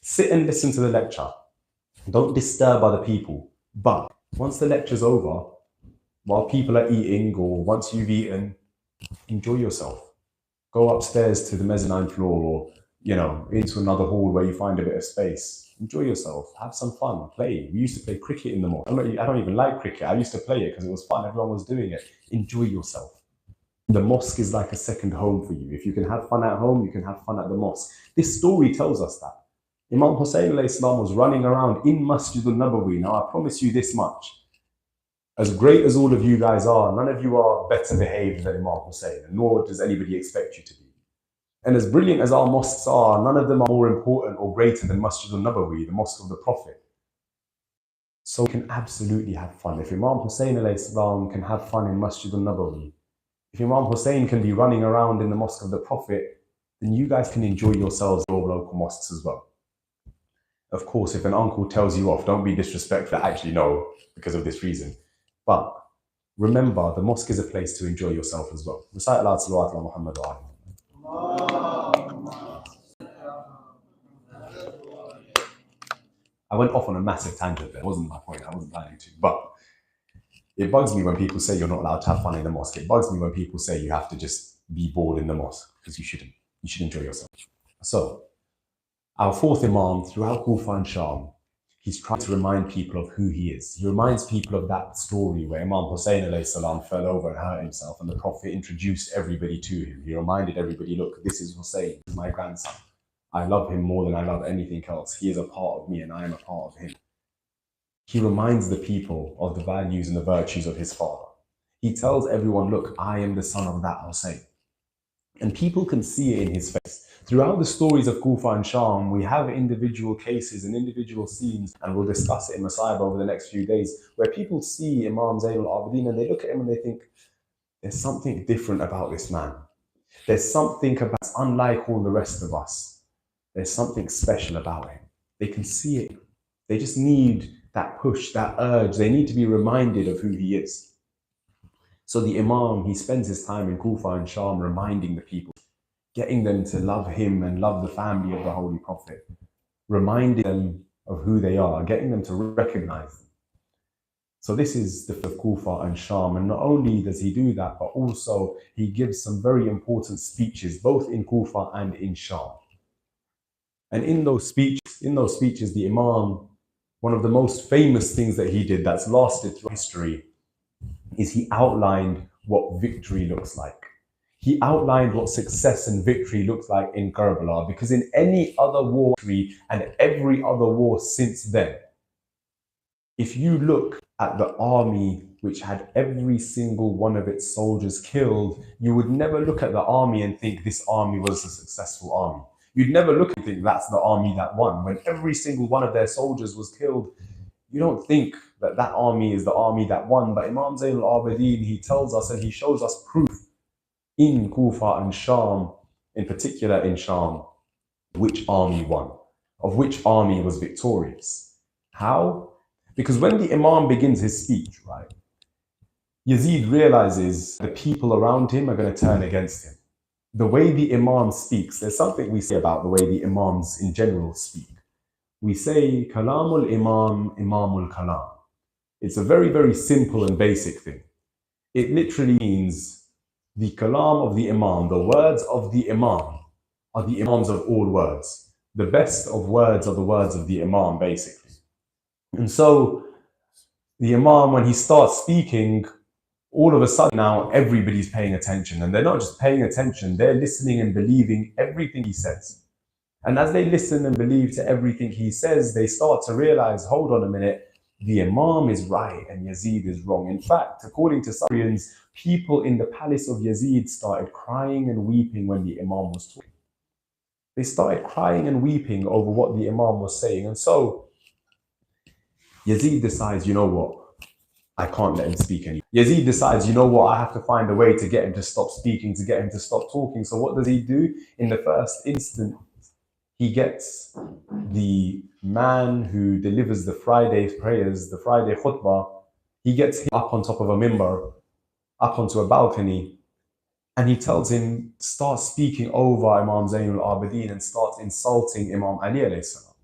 Sit and listen to the lecture. Don't disturb other people. But once the lecture's over, while people are eating or once you've eaten, enjoy yourself. Go upstairs to the mezzanine floor or, into another hall where you find a bit of space. Enjoy yourself. Have some fun. Play. We used to play cricket in the mosque. I don't even like cricket. I used to play it because it was fun. Everyone was doing it. Enjoy yourself. The mosque is like a second home for you. If you can have fun at home, you can have fun at the mosque. This story tells us that. Imam Hussein alayhi salam was running around in Masjid al-Nabawi. Now, I promise you this much. As great as all of you guys are, none of you are better behaved than Imam Hussein, nor does anybody expect you to be. And as brilliant as our mosques are, none of them are more important or greater than Masjid al-Nabawi, the mosque of the Prophet. So we can absolutely have fun. If Imam Hussein alayhi salam can have fun in Masjid al-Nabawi, if Imam Hussein can be running around in the mosque of the Prophet, then you guys can enjoy yourselves in your local mosques as well. Of course, if an uncle tells you off, don't be disrespectful. Actually, no, because of this reason. But remember, the mosque is a place to enjoy yourself as well. Recite aloud salawat ala Muhammad wa I went off on a massive tangent there. It wasn't my point. I wasn't planning to. But it bugs me when people say you're not allowed to have fun in the mosque. It bugs me when people say you have to just be bored in the mosque, because you shouldn't. You should enjoy yourself. So, our fourth Imam, throughout Kufa and Sham, he's trying to remind people of who he is. He reminds people of that story where Imam Hussein alayhi salam fell over and hurt himself, and the Prophet introduced everybody to him. He reminded everybody, look, this is Hussein, this is my grandson. I love him more than I love anything else. He is a part of me and I am a part of him. He reminds the people of the values and the virtues of his father. He tells everyone, look, I am the son of that Hussein. And people can see it in his face. Throughout the stories of Kufa and Sham, we have individual cases and individual scenes, and we'll discuss it in Masayib over the next few days, where people see Imam Zayn al-Abidin and they look at him and they think, there's something different about this man. There's something about unlike all the rest of us. There's something special about him. They can see it. They just need that push, that urge. They need to be reminded of who he is. So the Imam, he spends his time in Kufa and Sham reminding the people, getting them to love him and love the family of the Holy Prophet, reminding them of who they are, getting them to recognize them. So this is the of Kufa and Sham, and not only does he do that, but also he gives some very important speeches, both in Kufa and in Sham. And in those speeches, the Imam, one of the most famous things that he did that's lasted through history is he outlined what victory looks like. He outlined what success and victory looks like in Karbala, because in any other war and every other war since then, if you look at the army which had every single one of its soldiers killed, you would never look at the army and think this army was a successful army. You'd never look and think that's the army that won. When every single one of their soldiers was killed, you don't think that that army is the army that won. But Imam Zayn al-Abidin, he tells us and he shows us proof in Kufa and Sham, in particular in Sham, which army won, of which army was victorious. How? Because when the Imam begins his speech, right, Yazid realizes the people around him are going to turn against him. The way the Imam speaks, there's something we say about the way the Imams in general speak. We say, Kalamul Imam, Imamul Kalam. It's a very, very simple and basic thing. It literally means the Kalam of the Imam, the words of the Imam are the Imams of all words. The best of words are the words of the Imam, basically. And so the Imam, when he starts speaking, all of a sudden now everybody's paying attention. And they're not just paying attention, they're listening and believing everything he says. And as they listen and believe to everything he says, they start to realize, hold on a minute, the Imam is right and Yazid is wrong. In fact, according to Syrians, people in the palace of Yazid started crying and weeping when the Imam was talking. They started crying and weeping over what the Imam was saying. And so Yazid decides, you know what? I can't let him speak anymore. Yazid decides, you know what? I have to find a way to get him to stop speaking, to get him to stop talking. So what does he do? In the first instant, he gets the man who delivers the Friday prayers, the Friday khutbah, he gets him up on top of a mimbar, up onto a balcony, and he tells him, start speaking over Imam Zainul Abidin and start insulting Imam Ali alayhi salam.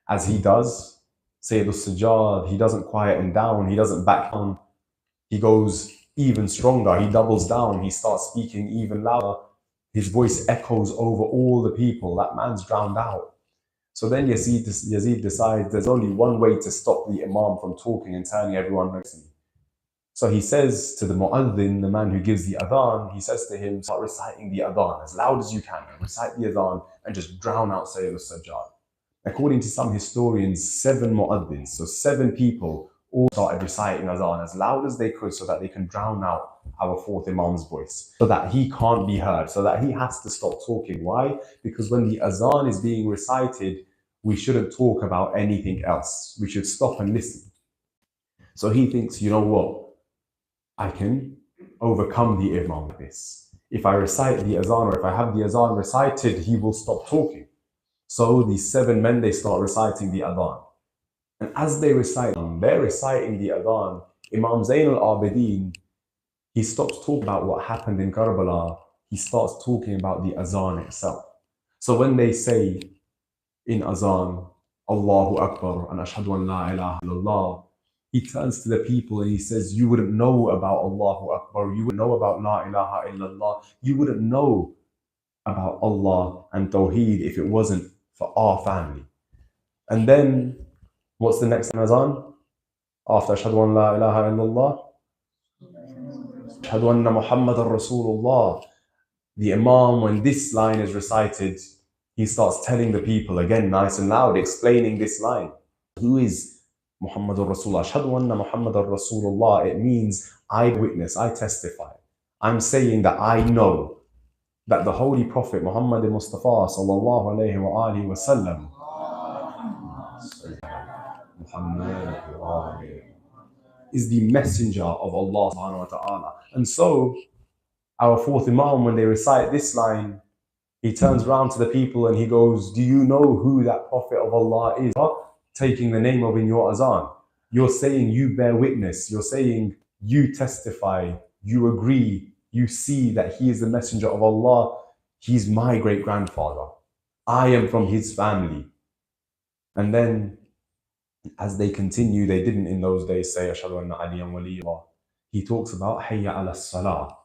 As he does, Sayyid al-Sajjad, he doesn't quieten down, he doesn't back down, he goes even stronger, he doubles down, he starts speaking even louder. His voice echoes over all the people. That man's drowned out. So then Yazid decides there's only one way to stop the Imam from talking and turning everyone against him. So he says to the Mu'adhin, the man who gives the adhan, he says to him, start reciting the adhan as loud as you can. Recite the adhan and just drown out Sayyid al-Sajjad. According to some historians, 7 Mu'adhins, so 7 people, all started reciting azan as loud as they could so that they can drown out our 4th Imam's voice, so that he can't be heard, so that he has to stop talking. Why? Because when the azan is being recited, we shouldn't talk about anything else. We should stop and listen. So he thinks, you know what? I can overcome the Imam with this. If I recite the azan, or if I have the azan recited, he will stop talking. So these 7 men, they start reciting the adhan. And as they recite, they're reciting the adhan, Imam Zainul Abidin, he stops talking about what happened in Karbala. He starts talking about the azan itself. So when they say in azan, Allahu Akbar, and Ashhadu an la ilaha illallah, he turns to the people and he says, you wouldn't know about Allahu Akbar, you wouldn't know about la ilaha illallah, you wouldn't know about Allah and Tawheed if it wasn't for our family. And then, what's the next azan? After Ashhadu an la ilaha illallah, Ashhadu anna Muhammadan Rasulullah. The Imam, when this line is recited, he starts telling the people again, nice and loud, explaining this line. Who is Muhammadan Rasulullah? Ashhadu anna Muhammadan Rasulullah. It means I witness, I testify. I'm saying that I know that the Holy Prophet Muhammad Mustafa sallallahu alayhi wa alihi wa sallam is the messenger of Allah subhanahu wa ta'ala. And so our 4th Imam, when they recite this line, he turns around to the people and he goes, do you know who that Prophet of Allah is? Taking the name of in your azan. You're saying you bear witness. You're saying you testify. You agree. You see that he is the messenger of Allah. He's my great-grandfather. I am from his family. And then, as they continue, they didn't in those days say, Ashhadu anna Aliyan waliyullah. He talks about Hayya ala salah.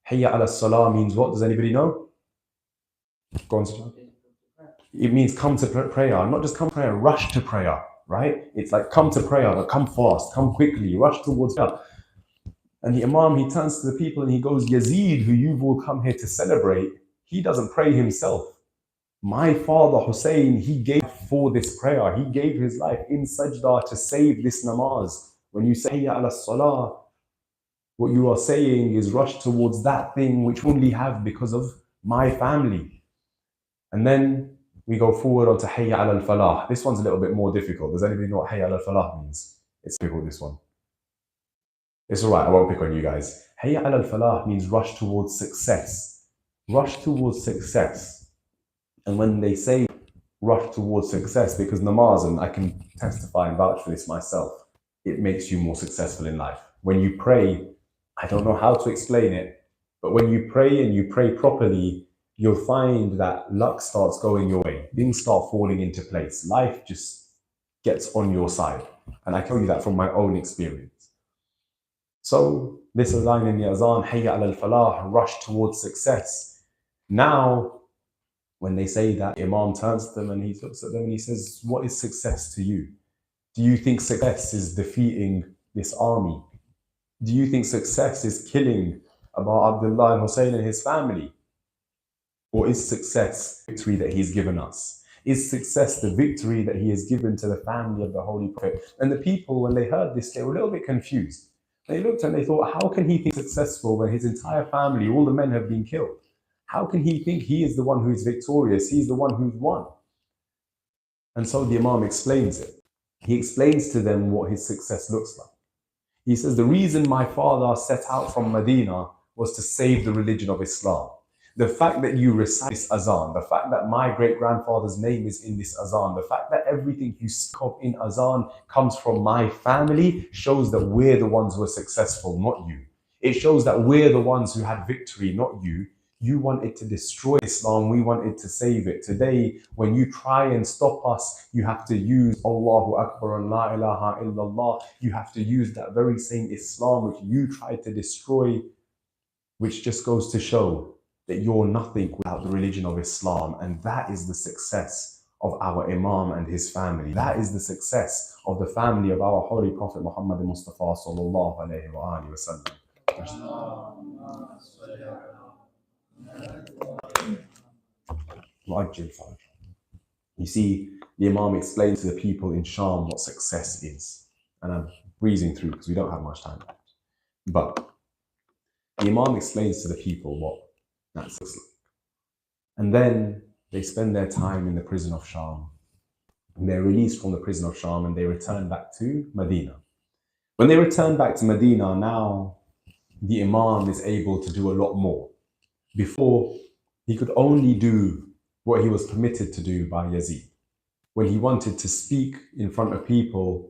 Hayya ala salah means what? Does anybody know? Go on, Sajjad. It means come to prayer. Not just come to prayer, rush to prayer, right? It's like come to prayer, but come fast, come quickly, rush towards prayer. And the Imam, he turns to the people and he goes, Yazid, who you've all come here to celebrate, he doesn't pray himself. My father Hussein, he gave for this prayer. He gave his life in sajda to save this namaz. When you say Hayya ala salah, what you are saying is rush towards that thing which we only have because of my family. And then we go forward onto Hayya ala al-falah. This one's a little bit more difficult. Does anybody know what Hayya ala al-falah means? It's difficult, this one. It's all right, I won't pick on you guys. Hayya ala al-falah means rush towards success. Rush towards success. And when they say, rush towards success, because namaz, and I can testify and vouch for this myself, it makes you more successful in life. When you pray, I don't know how to explain it, but when you pray and you pray properly, you'll find that luck starts going your way. Things start falling into place. Life just gets on your side. And I tell you that from my own experience. So this line in the azan, hayya ala al-falah, rush towards success. Now, when they say that, Imam turns to them and he looks at them and he says, what is success to you? Do you think success is defeating this army? Do you think success is killing Abu Abdullah and Hussein and his family? Or is success the victory that he's given us? Is success the victory that he has given to the family of the Holy Prophet? And the people, when they heard this, they were a little bit confused. They looked and they thought, how can he think successful when his entire family, all the men have been killed? How can he think he is the one who is victorious? He's the one who's won. And so the Imam explains it. He explains to them what his success looks like. He says, the reason my father set out from Medina was to save the religion of Islam. The fact that you recite this azan, the fact that my great-grandfather's name is in this azan, the fact that everything you speak of in azan comes from my family shows that we're the ones who are successful, not you. It shows that we're the ones who had victory, not you. You wanted to destroy Islam, we wanted to save it. Today, when you try and stop us, you have to use Allahu Akbar and La ilaha illallah. You have to use that very same Islam which you tried to destroy, which just goes to show that you're nothing without the religion of Islam. And that is the success of our Imam and his family. That is the success of the family of our Holy Prophet Muhammad Mustafa sallallahu alayhi wa alihi wa sallam. You see, the Imam explains to the people in Sham what success is. And I'm breezing through because we don't have much time left. But the Imam explains to the people what that looks like. And then they spend their time in the prison of Sham. And they're released from the prison of Sham and they return back to Medina. When they return back to Medina, now the Imam is able to do a lot more. Before, he could only do what he was permitted to do by Yazid. When he wanted to speak in front of people,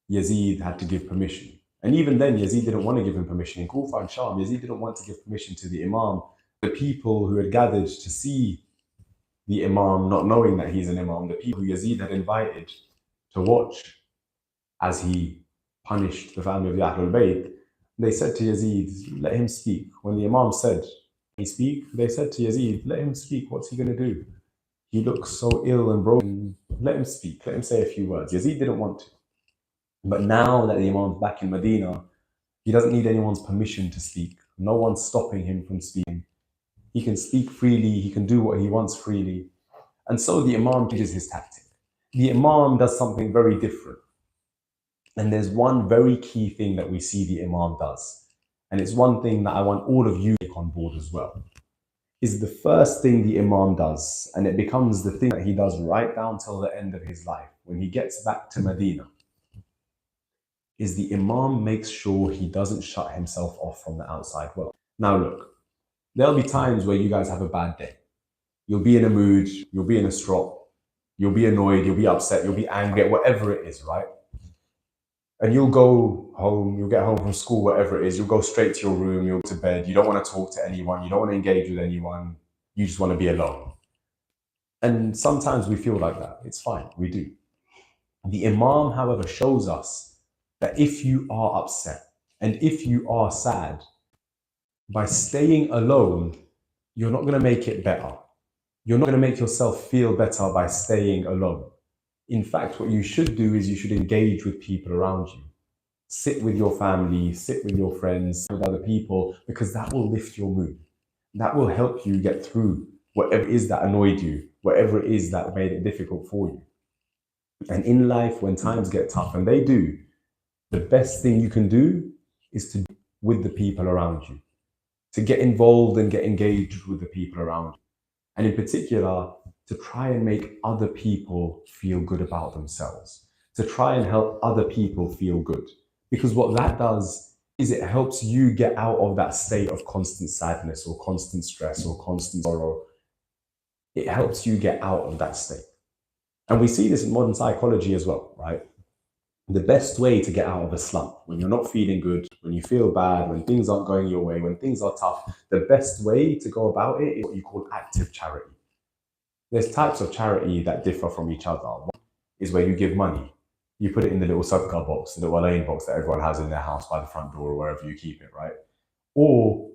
Yazid had to give permission. And even then, Yazid didn't want to give him permission. In Kufa and Sham, Yazid didn't want to give permission to the Imam. The people who had gathered to see the Imam, not knowing that he's an Imam, the people who Yazid had invited to watch as he punished the family of the Ahlul Bayt, they said to Yazid, let him speak. When the Imam said, he speak, they said to Yazid, let him speak, what's he going to do? He looks so ill and broken, let him speak, let him say a few words. Yazid didn't want to. But now that the Imam's back in Medina, he doesn't need anyone's permission to speak. No one's stopping him from speaking. He can speak freely, he can do what he wants freely. And so the Imam changes his tactic. The Imam does something very different. And there's one very key thing that we see the Imam does. And it's one thing that I want all of you to take on board as well. Is the first thing the Imam does, and it becomes the thing that he does right down till the end of his life, when he gets back to Medina, is the Imam makes sure he doesn't shut himself off from the outside world. Now look, there'll be times where you guys have a bad day. You'll be in a mood, you'll be in a strop, you'll be annoyed, you'll be upset, you'll be angry, whatever it is, right? And you'll go home, you'll get home from school, whatever it is, you'll go straight to your room, you'll go to bed, you don't want to talk to anyone, you don't want to engage with anyone, you just want to be alone. And sometimes we feel like that, it's fine, we do. The Imam, however, shows us that if you are upset and if you are sad, by staying alone, you're not going to make it better. You're not going to make yourself feel better by staying alone. In fact, what you should do is you should engage with people around you. Sit with your family, sit with your friends, sit with other people, because that will lift your mood. That will help you get through whatever it is that annoyed you, whatever it is that made it difficult for you. And in life, when times get tough, and they do, the best thing you can do is to be with the people around you, to get involved and get engaged with the people around you. And in particular, to try and make other people feel good about themselves, to try and help other people feel good. Because what that does is it helps you get out of that state of constant sadness or constant stress or constant sorrow. It helps you get out of that state. And we see this in modern psychology as well, right? The best way to get out of a slump, when you're not feeling good, when you feel bad, when things aren't going your way, when things are tough, the best way to go about it is what you call active charity. There's types of charity that differ from each other. One is where you give money. You put it in the little sadaqah box, the little lane box that everyone has in their house by the front door or wherever you keep it, right? Or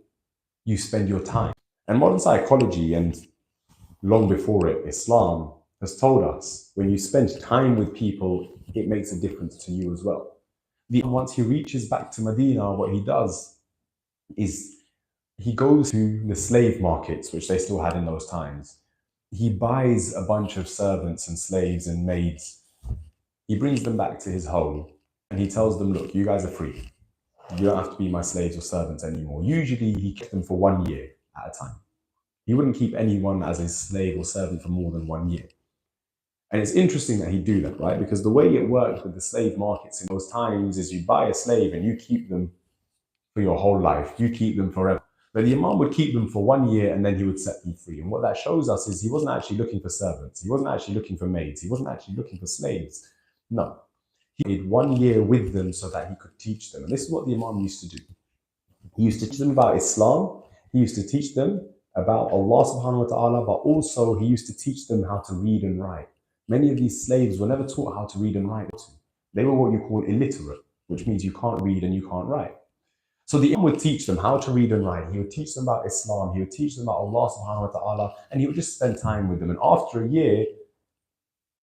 you spend your time. And modern psychology, and long before it, Islam, has told us when you spend time with people, it makes a difference to you as well. Once he reaches back to Medina, what he does is he goes to the slave markets, which they still had in those times. He buys a bunch of servants and slaves and maids. He brings them back to his home and he tells them, look, you guys are free. You don't have to be my slaves or servants anymore. Usually he kept them for 1 year at a time. He wouldn't keep anyone as a slave or servant for more than 1 year. And it's interesting that he'd do that, right? Because the way it worked with the slave markets in those times is you buy a slave and you keep them for your whole life. You keep them forever. But the Imam would keep them for 1 year and then he would set them free. And what that shows us is he wasn't actually looking for servants. He wasn't actually looking for maids. He wasn't actually looking for slaves. No. He did 1 year with them so that he could teach them. And this is what the Imam used to do. He used to teach them about Islam. He used to teach them about Allah subhanahu wa ta'ala, but also he used to teach them how to read and write. Many of these slaves were never taught how to read and write. They were what you call illiterate, which means you can't read and you can't write. So the Imam would teach them how to read and write. He would teach them about Islam. He would teach them about Allah subhanahu wa ta'ala, and he would just spend time with them. And after a year,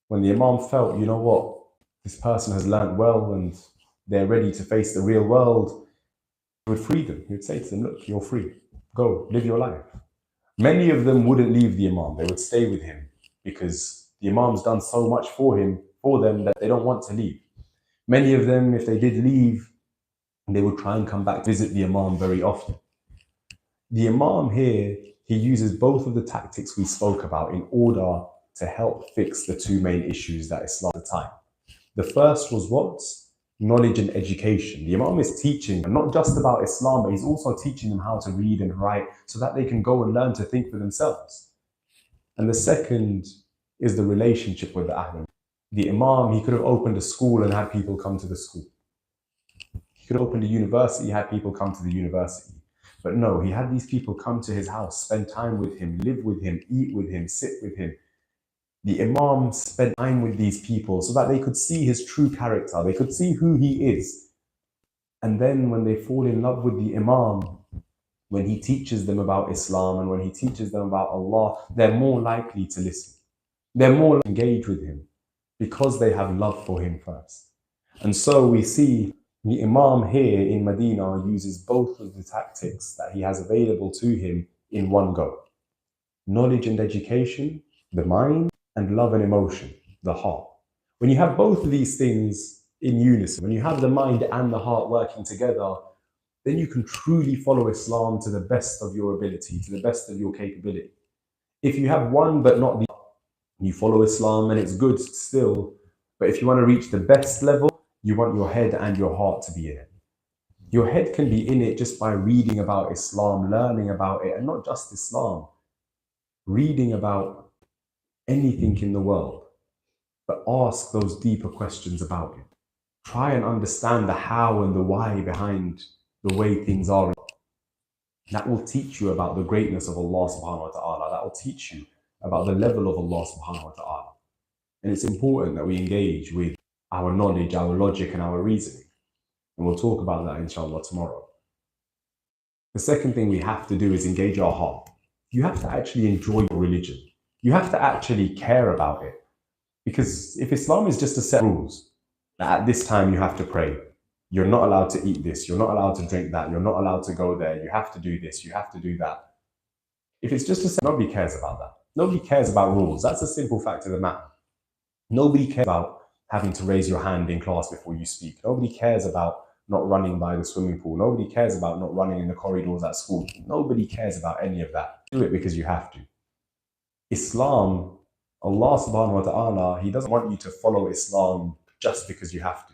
when the Imam felt, you know what, this person has learned well and they're ready to face the real world, he would free them. He would say to them, look, you're free. Go, live your life. Many of them wouldn't leave the Imam. They would stay with him because the Imam's done so much for them that they don't want to leave. Many of them, if they did leave, they would try and come back to visit the Imam very often. The Imam here, he uses both of the tactics we spoke about in order to help fix the two main issues that Islam at the time. The first was what? Knowledge and education. The Imam is teaching not just about Islam, but he's also teaching them how to read and write so that they can go and learn to think for themselves. And the second is the relationship with the Ahlul. The Imam, he could have opened a school and had people come to the school. He could have opened a university, had people come to the university. But no, he had these people come to his house, spend time with him, live with him, eat with him, sit with him. The Imam spent time with these people so that they could see his true character. They could see who he is. And then when they fall in love with the Imam, when he teaches them about Islam and when he teaches them about Allah, they're more likely to listen. They're more likely to engage with him because they have love for him first. And so we see the Imam here in Medina uses both of the tactics that he has available to him in one go. Knowledge and education, the mind, and love and emotion, the heart. When you have both of these things in unison, when you have the mind and the heart working together, then you can truly follow Islam to the best of your ability, to the best of your capability. If you have one but not the other, you follow Islam and it's good still, but if you want to reach the best level, you want your head and your heart to be in it. Your head can be in it just by reading about Islam, learning about it, and not just Islam, reading about anything in the world, but ask those deeper questions about it. Try and understand the how and the why behind the way things are. That will teach you about the greatness of Allah subhanahu wa ta'ala. That will teach you about the level of Allah subhanahu wa ta'ala. And it's important that we engage with our knowledge, our logic, and our reasoning. And we'll talk about that inshallah tomorrow. The second thing we have to do is engage our heart. You have to actually enjoy your religion. You have to actually care about it. Because if Islam is just a set of rules, that at this time you have to pray, you're not allowed to eat this, you're not allowed to drink that, you're not allowed to go there, you have to do this, you have to do that. If it's just a set, nobody cares about that. Nobody cares about rules. That's a simple fact of the matter. Nobody cares about having to raise your hand in class before you speak. Nobody cares about not running by the swimming pool. Nobody cares about not running in the corridors at school. Nobody cares about any of that. Do it because you have to. Islam, Allah subhanahu wa ta'ala, He doesn't want you to follow Islam just because you have to.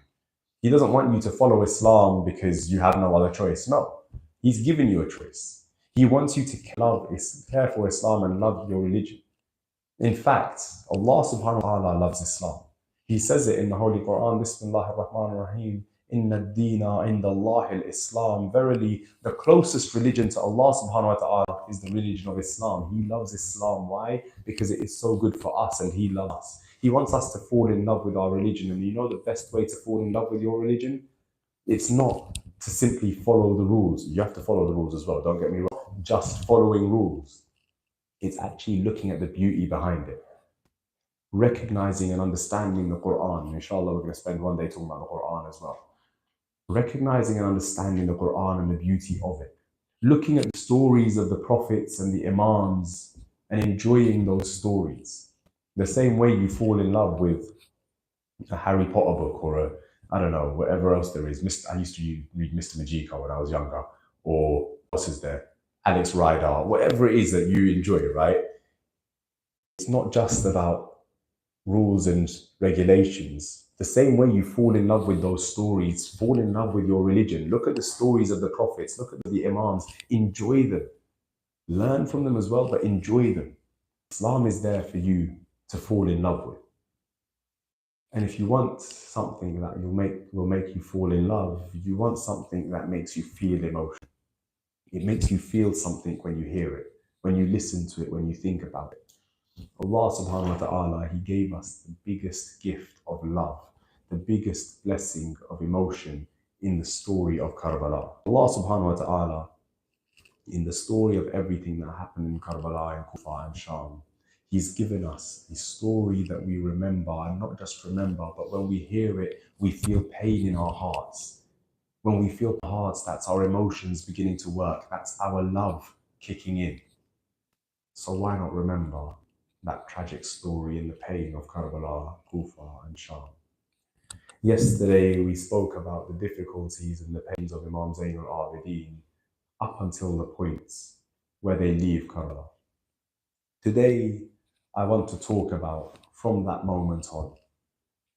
He doesn't want you to follow Islam because you have no other choice. No, He's given you a choice. He wants you to care for Islam and love your religion. In fact, Allah subhanahu wa ta'ala loves Islam. He says it in the Holy Quran, Bismillah ar-Rahman ar-Rahim, Inna ad-Deena inda Allah al-Islam. Verily, the closest religion to Allah subhanahu wa ta'ala is the religion of Islam. He loves Islam. Why? Because it is so good for us and He loves us. He wants us to fall in love with our religion. And you know the best way to fall in love with your religion? It's not to simply follow the rules. You have to follow the rules as well, don't get me wrong. Just following rules. It's actually looking at the beauty behind it. Recognizing and understanding the Quran. Inshallah, we're going to spend one day talking about the Quran as well. Recognizing and understanding the Quran and the beauty of it. Looking at the stories of the prophets and the imams and enjoying those stories. The same way you fall in love with a Harry Potter book or I don't know, whatever else there is. I used to read Mr. Majika when I was younger. Or what else is there? Alex Rider, whatever it is that you enjoy, right? It's not just about rules and regulations. The same way you fall in love with those stories, fall in love with your religion. Look at the stories of the prophets, look at the imams, enjoy them. Learn from them as well, but enjoy them. Islam is there for you to fall in love with. And if you want something that will make you fall in love, you want something that makes you feel emotion. It makes you feel something when you hear it, when you listen to it, when you think about it. Allah subhanahu wa ta'ala, He gave us the biggest gift of love, the biggest blessing of emotion in the story of Karbala. Allah subhanahu wa ta'ala, in the story of everything that happened in Karbala and Kufa and Sham, He's given us a story that we remember, and not just remember, but when we hear it, we feel pain in our hearts. When we feel our hearts, that's our emotions beginning to work. That's our love kicking in. So why not remember that tragic story and the pain of Karbala, Kufa and Sham? Yesterday, we spoke about the difficulties and the pains of Imam Zayn al-Abidin up until the points where they leave Karbala. Today, I want to talk about, from that moment on,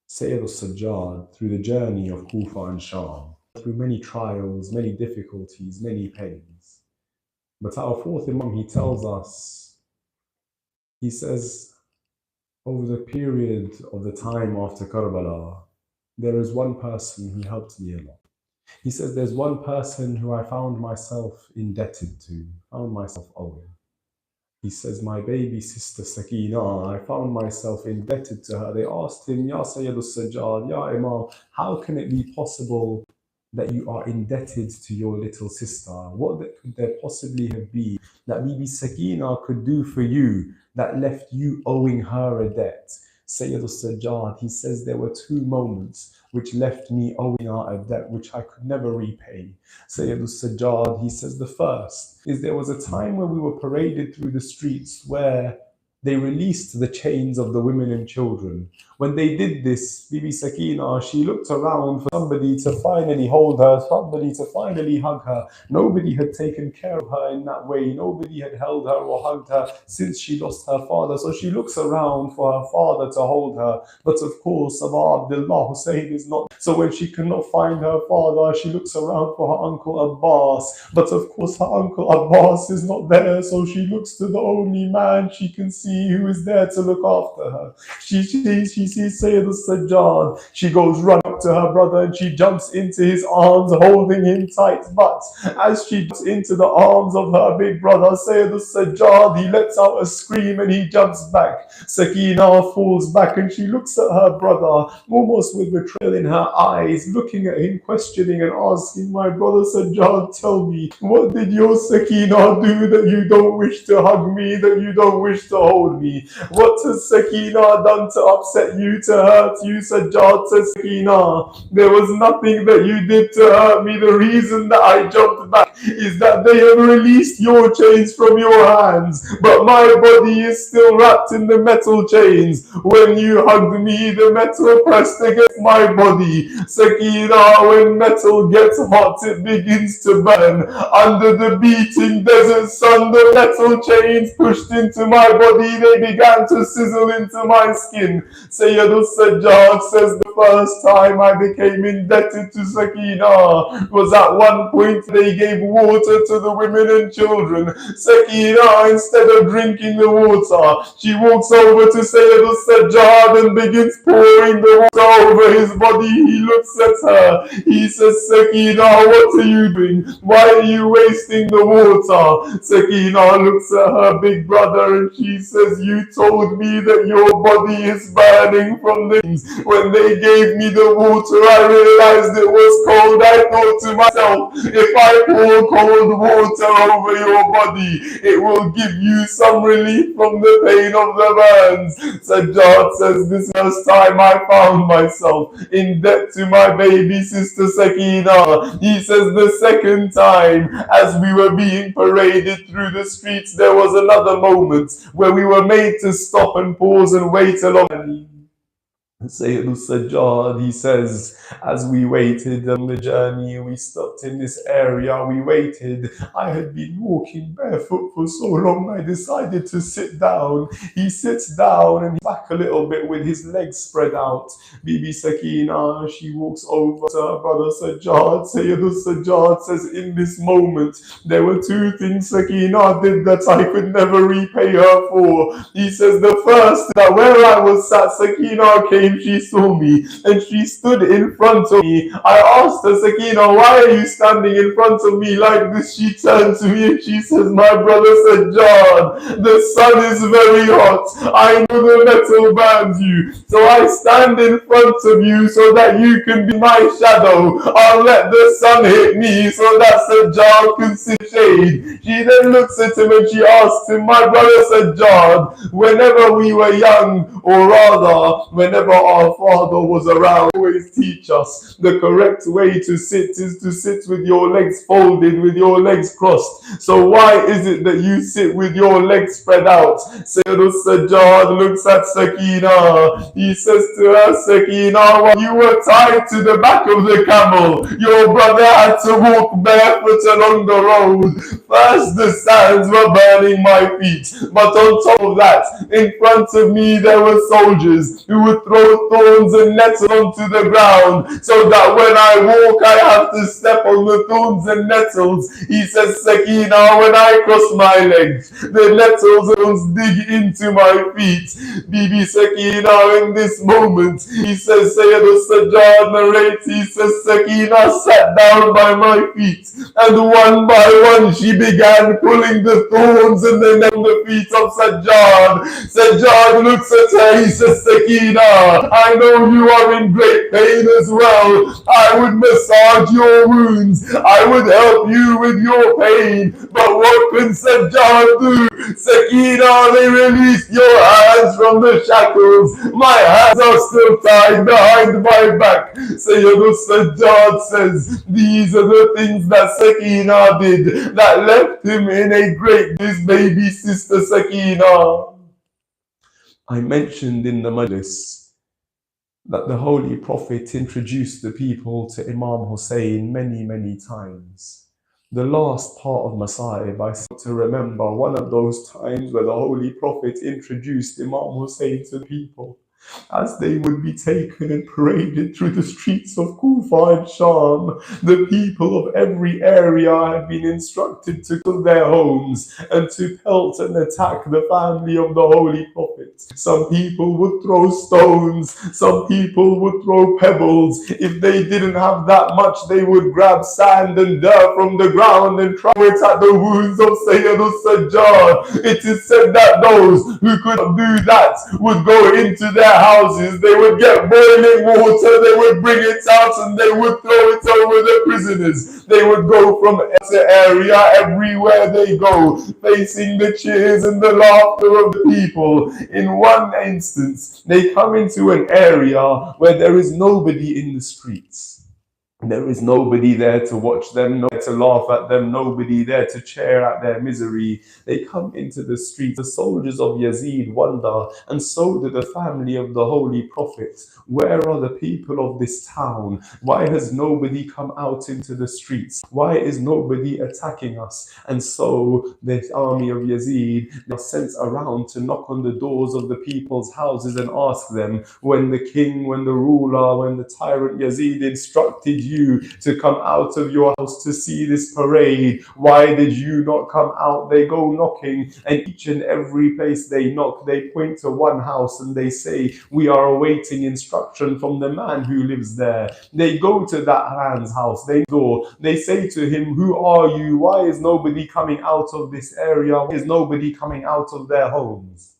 Sayyid al-Sajjad through the journey of Kufa and Sham, through many trials, many difficulties, many pains. But our fourth Imam, he tells us, he says, over the period of the time after Karbala, there is one person who helped me a lot. He says, there's one person who I found myself indebted to, found myself owing. He says, my baby sister Sakina, I found myself indebted to her. They asked him, Ya Sayyid al-Sajjad, Ya Imam, how can it be possible that you are indebted to your little sister? What could there possibly have been that Bibi Sakina could do for you that left you owing her a debt? Sayyid al-Sajjad, he says there were two moments which left me owing her a debt which I could never repay. Sayyid al-Sajjad, he says the first is there was a time when we were paraded through the streets where they released the chains of the women and children. When they did this, Bibi Sakina, she looked around for somebody to finally hold her, somebody to finally hug her. Nobody had taken care of her in that way. Nobody had held her or hugged her since she lost her father. So she looks around for her father to hold her. But of course, Aba Abdullah Hussein is not. So when she cannot find her father, she looks around for her uncle Abbas. But of course, her uncle Abbas is not there. So she looks to the only man she can see who is there to look after her. She sees Sayyid al-Sajjad. She goes run up to her brother and she jumps into his arms, holding him tight. But as she jumps into the arms of her big brother, Sayyid al-Sajjad, he lets out a scream and he jumps back. Sakina falls back and she looks at her brother, almost with betrayal in her eyes, looking at him, questioning and asking, my brother Sajjad, tell me, what did your Sakina do that you don't wish to hug me, that you don't wish to hold me? What has Sakina done to upset you, to hurt you? Sajjad says, Sakina, there was nothing that you did to hurt me. The reason that I jumped back is that they have released your chains from your hands, but my body is still wrapped in the metal chains. When you hugged me, the metal pressed against my body. Sakina, when metal gets hot, it begins to burn. Under the beating desert sun, the metal chains pushed into my body body, they began to sizzle into my skin. Sayyidul Sajjad says the first time I became indebted to Sakina was at one point they gave water to the women and children. Sakina, instead of drinking the water, she walks over to Sayyidul Sajjad and begins pouring the water over his body. He looks at her. He says, Sakina, what are you doing? Why are you wasting the water? Sakina looks at her big brother and she says, you told me that your body is burning from the things. When they gave me the water, I realized it was cold. I thought to myself, if I pour cold water over your body, it will give you some relief from the pain of the burns. Sajjad says, this first time I found myself in debt to my baby sister Sakina. He says the second time, as we were being paraded through the streets, there was another moment where we were made to stop and pause and wait along. Sayyidul Sajjad, he says, as we waited on the journey, we stopped in this area, we waited. I had been walking barefoot for so long, I decided to sit down. He sits down and back a little bit with his legs spread out. Bibi Sakina, she walks over to her brother Sajjad. Sayyidul Sajjad says, in this moment, there were two things Sakina did that I could never repay her for. He says, the first, that where I was sat, Sakina came, she saw me and she stood in front of me. I asked her, Sakina, why are you standing in front of me like this? She turned to me and she says, my brother Sajjad, the sun is very hot. I know the metal burns you. So I stand in front of you so that you can be my shadow. I'll let the sun hit me so that Sajjad can see shade. She then looks at him and she asks him, my brother Sajjad, whenever we were young, or rather, whenever our father was around, always teach us the correct way to sit is to sit with your legs folded, with your legs crossed. So why is it that you sit with your legs spread out? Sayyidul Sajjad looks at Sakina. He says to her, Sakina, while you were tied to the back of the camel, your brother had to walk barefoot along the road. First, the sands were burning my feet, but on top of that, in front of me there were soldiers who would throw thorns and nettles onto the ground, so that when I walk I have to step on the thorns and nettles. He says, Sakina, when I cross my legs, the nettles almost dig into my feet. Bibi Sakina, in this moment, he says, Sayyidul Sajjad narrates, he says, Sakina sat down by my feet, and one by one she began pulling the thorns and the nettles on the feet of Sajjad. Sajjad looks at her, he says, Sakina, I know you are in great pain as well. I would massage your wounds. I would help you with your pain. But what can Sajjad do? Sakina, they released your hands from the shackles. My hands are still tied behind my back. Sayyidul Sajjad says, these are the things that Sakina did that left him in a great, his baby sister Sakina. I mentioned in the Majlis that the Holy Prophet introduced the people to Imam Hussein many times. The last part of Masa'ib, I seem to remember one of those times where the Holy Prophet introduced Imam Hussein to people as they would be taken and paraded through the streets of Kufa and Sham. The people of every area had been instructed to go to their homes and to pelt and attack the family of the Holy Prophet. Some people would throw stones, some people would throw pebbles. If they didn't have that much, they would grab sand and dirt from the ground and throw it at the wounds of Sayyidul Sajjad. It is said that those who could do that would go into their houses, they would get boiling water, they would bring it out and they would throw it over the prisoners. They would go from area to area, everywhere they go, facing the cheers and the laughter of the people. In one instance, they come into an area where there is nobody in the streets. There is nobody there to watch them, nowhere to laugh at them, nobody there to cheer at their misery. They come into the streets. The soldiers of Yazid wonder, and so do the family of the Holy Prophet. Where are the people of this town? Why has nobody come out into the streets? Why is nobody attacking us? And so the army of Yazid are sent around to knock on the doors of the people's houses and ask them, when the king, when the ruler, when the tyrant Yazid instructed you to come out of your house to see this parade, why did you not come out? They go knocking, and each and every place they knock, they point to one house and they say, we are awaiting instruction from the man who lives there. They go to that man's house, they say to him, who are you? Why is nobody coming out of this area? Why is nobody coming out of their homes?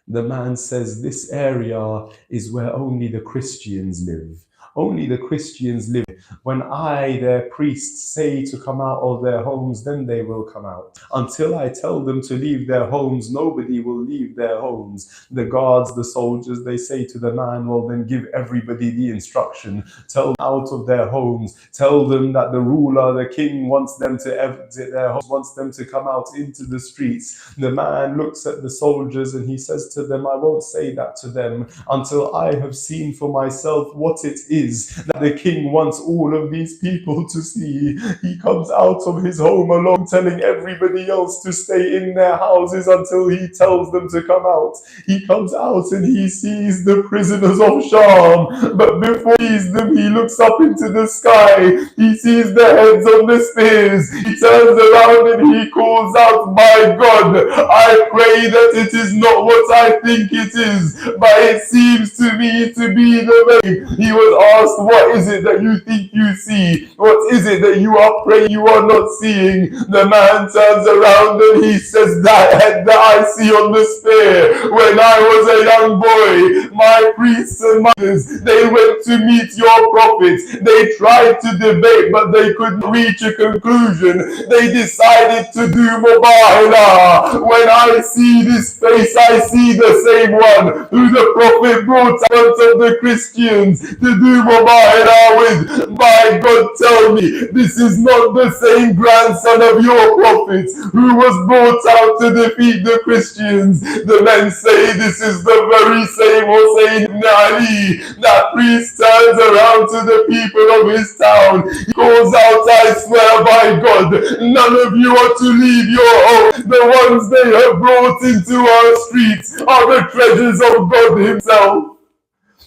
The man says, this area is where only the Christians live. Only the Christians live. When I, their priest, say to come out of their homes, then they will come out. Until I tell them to leave their homes, nobody will leave their homes. The guards, the soldiers, they say to the man, well, then give everybody the instruction. Tell them out of their homes. Tell them that the ruler, the king, wants them to exit their homes, wants them to come out into the streets. The man looks at the soldiers and he says to them, I won't say that to them until I have seen for myself what it is that the king wants all of these people to see. He comes out of his home alone, telling everybody else to stay in their houses until he tells them to come out. He comes out and he sees the prisoners of Sham, but before he sees them, he looks up into the sky. He sees the heads on the spears. He turns around and he calls out, my God, I pray that it is not what I think it is, but it seems to me to be the way. He was asked, what is it that you think you see? What is it that you are praying you are not seeing? The man turns around and he says, that head that I see on the spear, when I was a young boy, my priests and mothers, they went to meet your prophets. They tried to debate, but they couldn't reach a conclusion. They decided to do mubahala. When I see this face, I see the same one who the prophet brought out of the Christians to do mubahala with. My God, tell me, this is not the same grandson of your prophet who was brought out to defeat the Christians. The men say this is the very same Hussein ibn Ali. That priest turns around to the people of his town. He calls out, I swear by God, none of you are to leave your home. The ones they have brought into our streets are the treasures of God himself.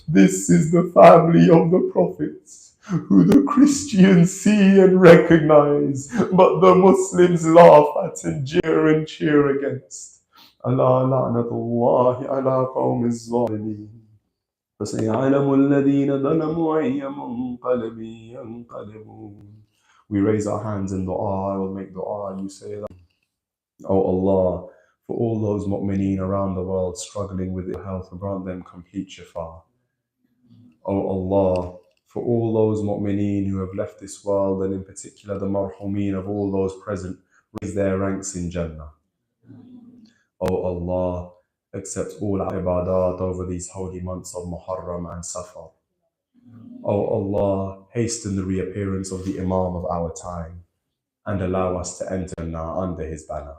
This is the family of the prophets, who the Christians see and recognize, but the Muslims laugh at and jeer and cheer against. Allah la'natullahi ala qawmi az-zalimin. فَسَيَعْلَمُ الَّذِينَ ظَلَمُوا أَيَّ مُنْقَلَبٍ يَنْقَلِبُونَ. We raise our hands in dua. I will make dua. You say that. Oh Allah, for all those mu'mineen around the world struggling with ill health, grant them complete shifa. Oh Allah, for all those mu'mineen who have left this world, and in particular the marhumeen of all those present, raise their ranks in Jannah. Oh Allah, accept all our ibadat over these holy months of Muharram and Safar. Oh Allah, hasten the reappearance of the Imam of our time and allow us to enter Jannah under his banner.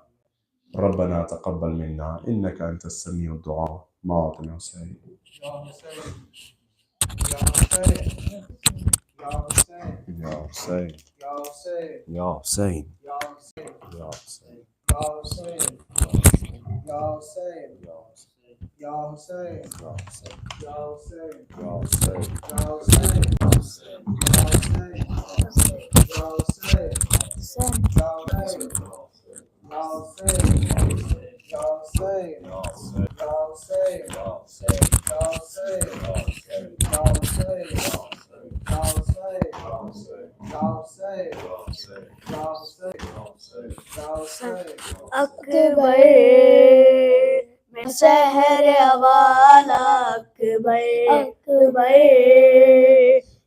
ربنا تقبل منا إنك أنت السميع الدعاء ماطن حسين يا حسين يا حسين يا حسين अकबर में शहर वाला अकबर अकबर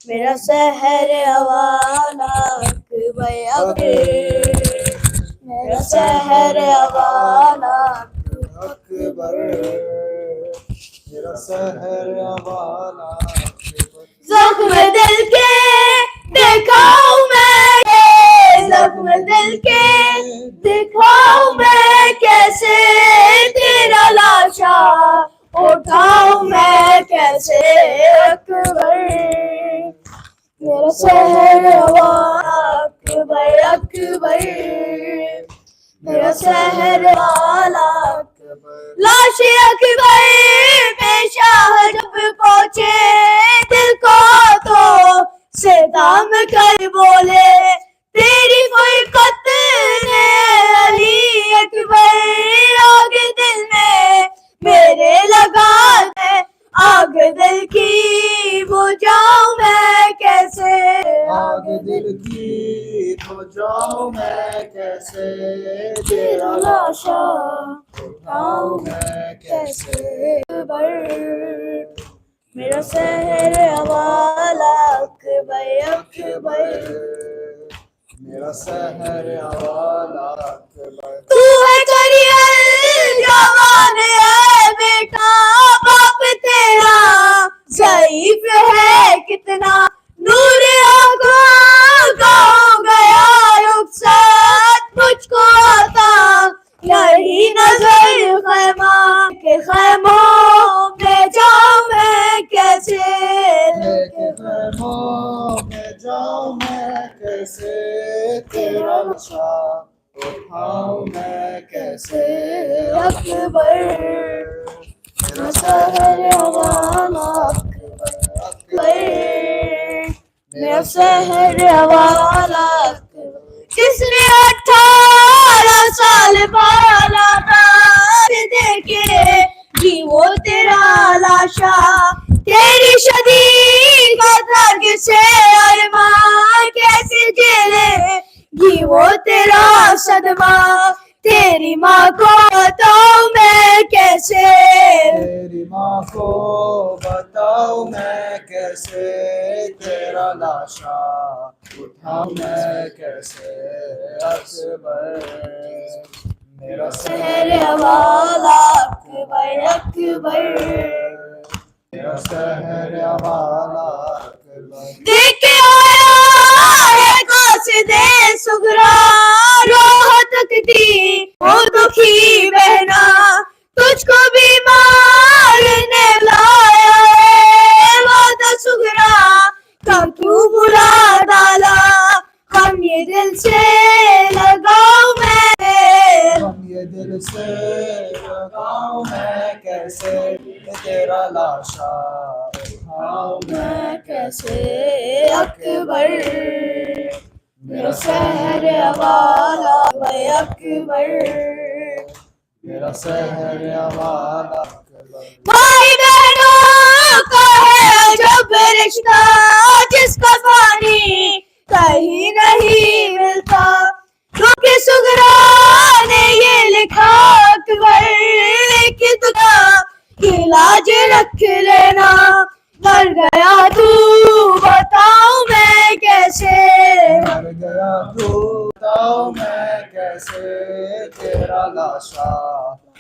मेरा शहर वाला अकबर अकबर मेरा शहर वाला अकबर मेरा शहर वाला जख्म दिल के دیکھاؤں میں یہ زخم دل کے، دکھاؤں میں کیسے تیرا لاشا، اٹھاؤں میں کیسے اکبر، میرا شہر والا اکبر اکبر، میرا شہر والا لاش اکبر میں شاہ جب پہنچے دل کو تو صدام کر بولے تیری فرقت نے علی اکبر، آگ دل میں میرے لگا دے، آگ دل کی بجھاؤں میں کیسے، آگ دل کی بجھاؤں میں کیسے، تیرا لاشا اٹھاؤں میں کیسے، اکبر، میرا شہر والا اکبر اکبر، میرا شہر والا اکبر، تو ہے کریل جوان ہے بیٹا، باپ تیرا ضعیف ہے کتنا، نور آنکھوں کا ہو گیا رخصت، مجھ کو آتا نہیں نظر خیمہ کے خیموں میں جاؤں میں کیسے، خیموں میں جاؤں میں کیسے، تیرا لاشا اٹھاؤں میں کیسے، اکبر، میرا شہر والا اکبر، میرا شہر والا جس نے 18 سال بالا ناز دیکھے جی وہ تیرا لاشا، تیری شدید درد سے ارمان کیسے جھیلے گی وہ تیرا صدمہ، تیری ماں کو بتاؤں میں کیسے، تیری ماں کو بتاؤں میں کیسے، تیرا لاشا اٹھاؤں میں کیسے، اکبر، میرا شہر والا اکبر اکبر، میرا شہر والا اکبر، دیکھ کے آیا ہے قاصد صغرا، روح تکتی وہ دکھی بہنا، تجھ کو بیمار نے لایا ہے وعدہ صغرا کا کیوں بلا ڈالا، ہم یہ دل سے لگاؤں میں، ہم یہ دل سے لگاؤں میں کیسے، تیرا لاشا اٹھاؤں میں کیسے اکبر، میرا شہر والا اکبر، میرا شہر والا اکبر، بھائی بہنوں کا ہے عجب رشتہ جس کا پانی کہیں نہیں ملتا، کیونکہ صغرا نے یہ لکھا اکبر کہ تجھا علاج رکھ لینا، مر گیا تو بتاؤں میں کیسے، مر گیا تو بتاؤں میں کیسے، تیرا لاشا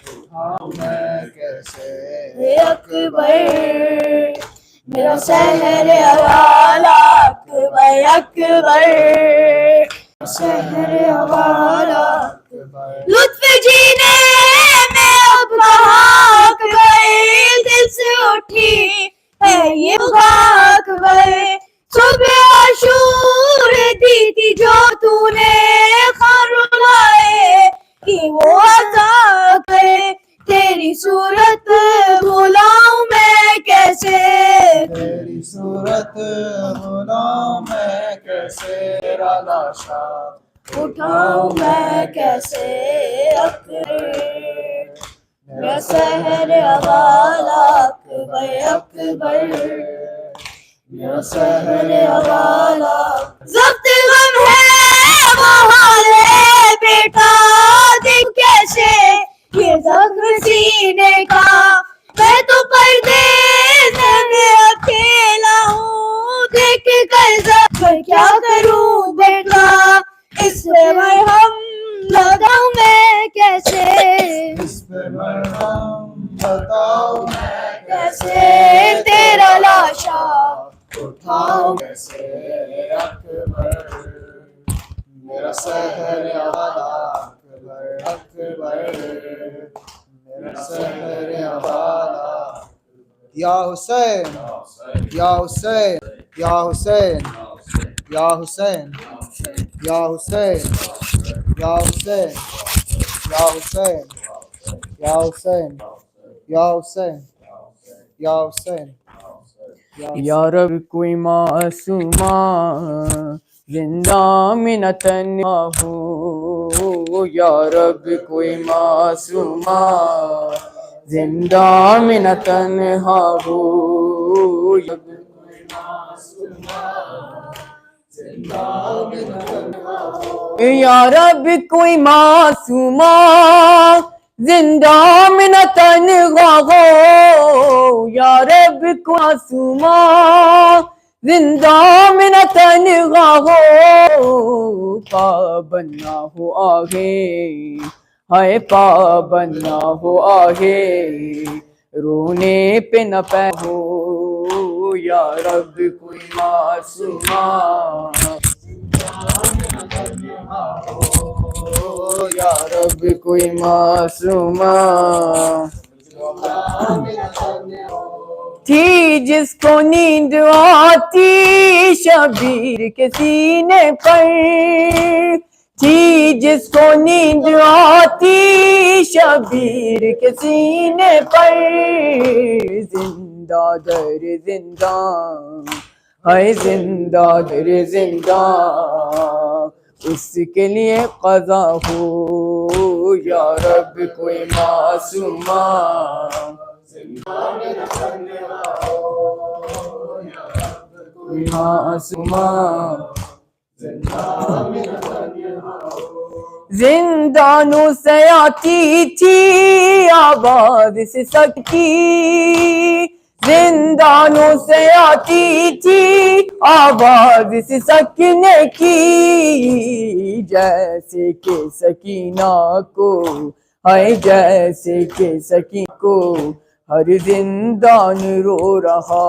اٹھاؤں میں کیسے، اکبر، میرا شہر والا اکبر اکبر، شہر والا اکبر، لطف جینے میں اب کہاں اکبر، دل سے اٹھی ہے یہ بغا اکبر، صبح عاشور دی تھی جو تو نے خان رلائے کہ وہ عطا کرے، تیری صورت بلاؤں میں کیسے، تیری صورت بلاؤں میں کیسے، تیرا لاشا اٹھاؤں میں کیسے اکبر، میرا شہر والا اکبر اکبر، میرا شہر والا ضبط غم ہے وہ حال ہے بیٹا، دیکھ کیسے یہ زخم سینے کا، میں تو پردیس میں اکیلا ہوں، دیکھ کر زخم کیا کروں بیٹا، اس پہ مرہم لگاؤں میں کیسے، اس پہ مرہم بتاؤں میں کیسے تیرا لاشا اٹھاؤں کیسے، اکبر، سحر والا اکبر اکبر میرا سحر والا یا حسین یا حسین یا حسین یا حسین یا حسین یا حسین یا حسین یا حسین یا حسین یا حسین یا رب کوئی معصومہ زندہ میں نہ تنہا ہو، یا رب کوئی معصومہ زندہ میں نہ تنہا ہو، یا رب کوئی معصومہ زندہ میں نہ تنہا ہو، یا رب کوئی معصومہ زندہ میں نہ تنہا ہو، پابند نہ ہو آگے ہائے پابند نہ ہو آگے رونے پہ نہ پہ ہو، یا رب کوئی معصومہ یا رب کوئی معصومہ تھی جس کو نیند آتی شبیر کے سینے پر، تھی جس کو نیند آتی شبیر کے سینے پر، زندہ در زندہ ہے زندہ در زندہ اس کے لیے قضا ہو، یا رب کوئی معصومہ معصومہ زندانوں سے آتی تھی آواز سے سکتی، زندانوں سے آتی تھی آواز سے سکنے کی، جیسے کہ سکینہ کو ہے جیسے کہ سکینہ کو ہر زندان رو رہا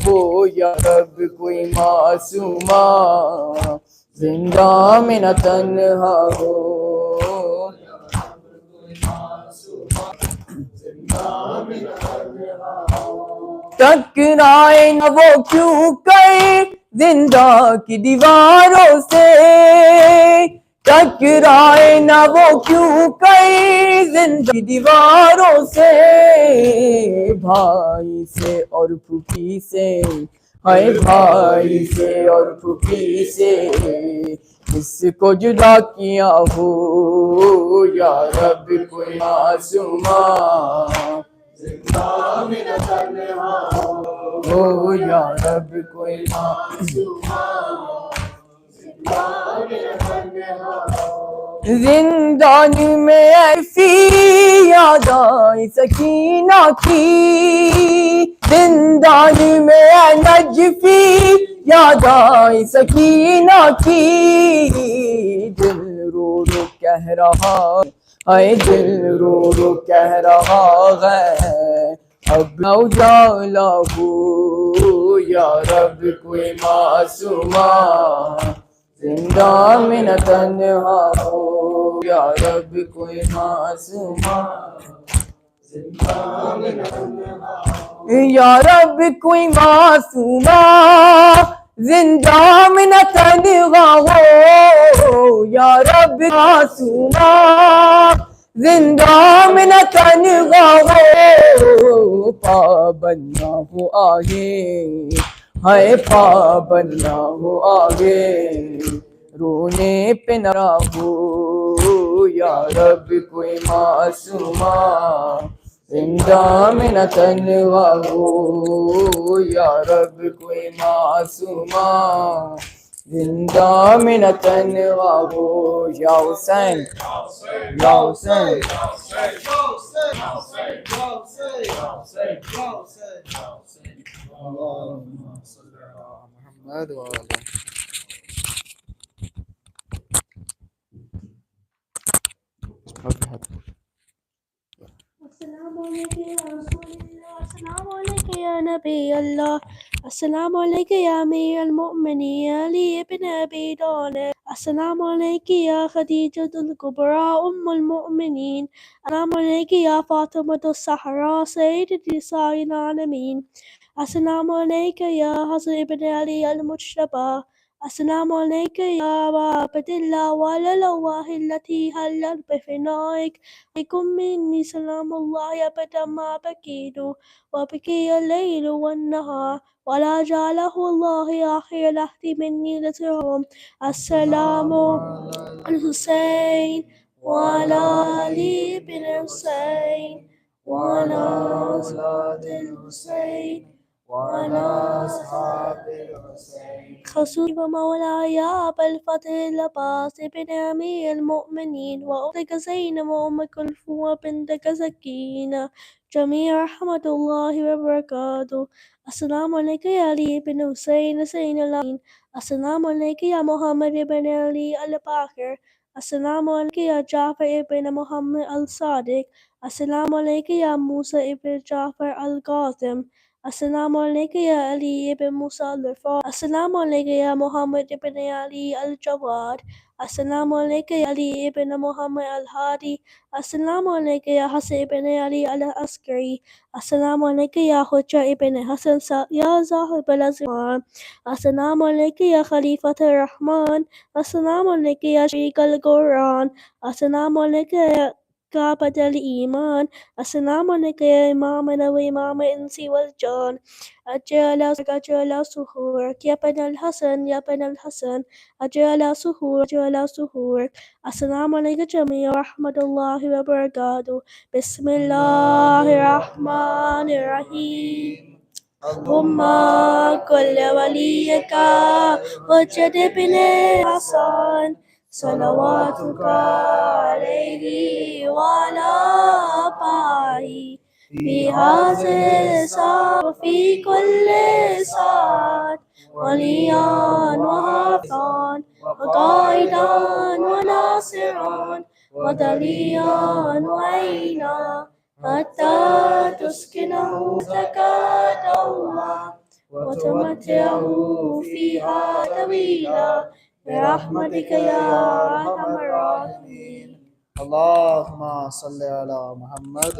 ہو، یا رب کوئی معصومہ زندہ میں نہ تنہا ہو، ٹکرائے نہ وہ کیوں کر زندہ کی دیواروں سے، ٹکرائے نہ وہ کیوں کر زندہ کی دیواروں سے، بھائی سے اور پھوپھی سے ہائے بھائی سے اور پھوپھی سے اس کو جدا کیا ہو، یا رب کوئی معصومہ زندہ میں نہ تنہا ہو، یا رب کوئی معصومہ زندہ میں نہ تنہا ہو، زندان میں ایسی یاد آئی سکینہ کی، زندان میں اے نجفی یاد آئی سکینہ کی، دل رو رو کہہ رہا اے دل رو رو کہہ رہا ہے اب نہ اجالا ہو، یا رب کوئی معصومہ زندہ میں نہ تنہا ہو، یا رب کوئی معصومہ زندہ میں نہ تنہا ہو، یا رب کوئی معصومہ زندہ میں نہ تنہا ہو، یا رب معصومہ زندہ میں نہ تنہا ہو، پابند نہ ہو آگے ہائے پابند نہ ہو آگے رونے پہ نہ ہو، یا رب کوئی معصومہ زندہ میں نہ تنہا ہو، یا رب کوئی معصومہ زندہ میں نہ تنہا ہو، یا حسین یا حسین محمد وعلى السلام علیکم یا رسول اللہ، السلام علیکم یا نبی اللہ، السلام علیکم یا امیر المؤمنین علی بن ابی طالب، السلام عليك يا خديجة الكبرى أم المؤمنين. السلام عليك يا فاطمة الزهراء سيدة نساء العالمين. السلام عليك يا حسن بن علي المجتبى. السلام عليك يا أبا عبد الله وعلى الأرواح التي هلت بفنائك. عليكم مني سلام الله أبدا ما بكيت وبكي الليل والنهار ولا جعله الله آخر لحظ مني لترهم. السلام على الحسين وعلى علي بن الحسين وعلى أولاد الحسين وعلى أصحاب الحسين. خصوصي ومولاي يا أبا الفضل العباس بن أمير المؤمنين وأختك زينب وأم كلثوم وبنتك سكينة جميع رحمة الله وبركاته. السلام عليك يا علي بن حسين زين العابدين. السلام عليك يا محمد بن علي الباقر. السلام عليك يا جعفر بن محمد الصادق. السلام عليك يا موسى بن جعفر القاسم. السلام عليك يا علي بن موسى الرفاع. السلام عليك يا محمد بن علي الجواد. السلام عليك يا علي بن محمد الهادي. السلام عليك يا حسن بن علي العسكري. السلام عليك يا حجة بن حسن يا صاحب الأزمان. السلام عليك يا خليفة الرحمن. السلام عليك يا شريك القرآن. السلام عليك يا كعبة الإيمان. السلام عليك يا إمامنا وإمام الإنس والجان. أجل سهورك يا بن الحسن يا بن الحسن. أجل سهورك. السلام عليك جميع ورحمة الله وبركاته. بسم الله الرحمن الرحيم. اللهم كل وليك وجد بن حسن صلواتك عليه وعلى آبائه في هذه الساعة وفي كل ساعة وليا وحافظا وقائدا وناصرا ودليا وعينا حتى تسكنه زكاة الله وتمتعه فيها طويلا برحمتك يا أرحم الراحمين. اللهم صل على محمد.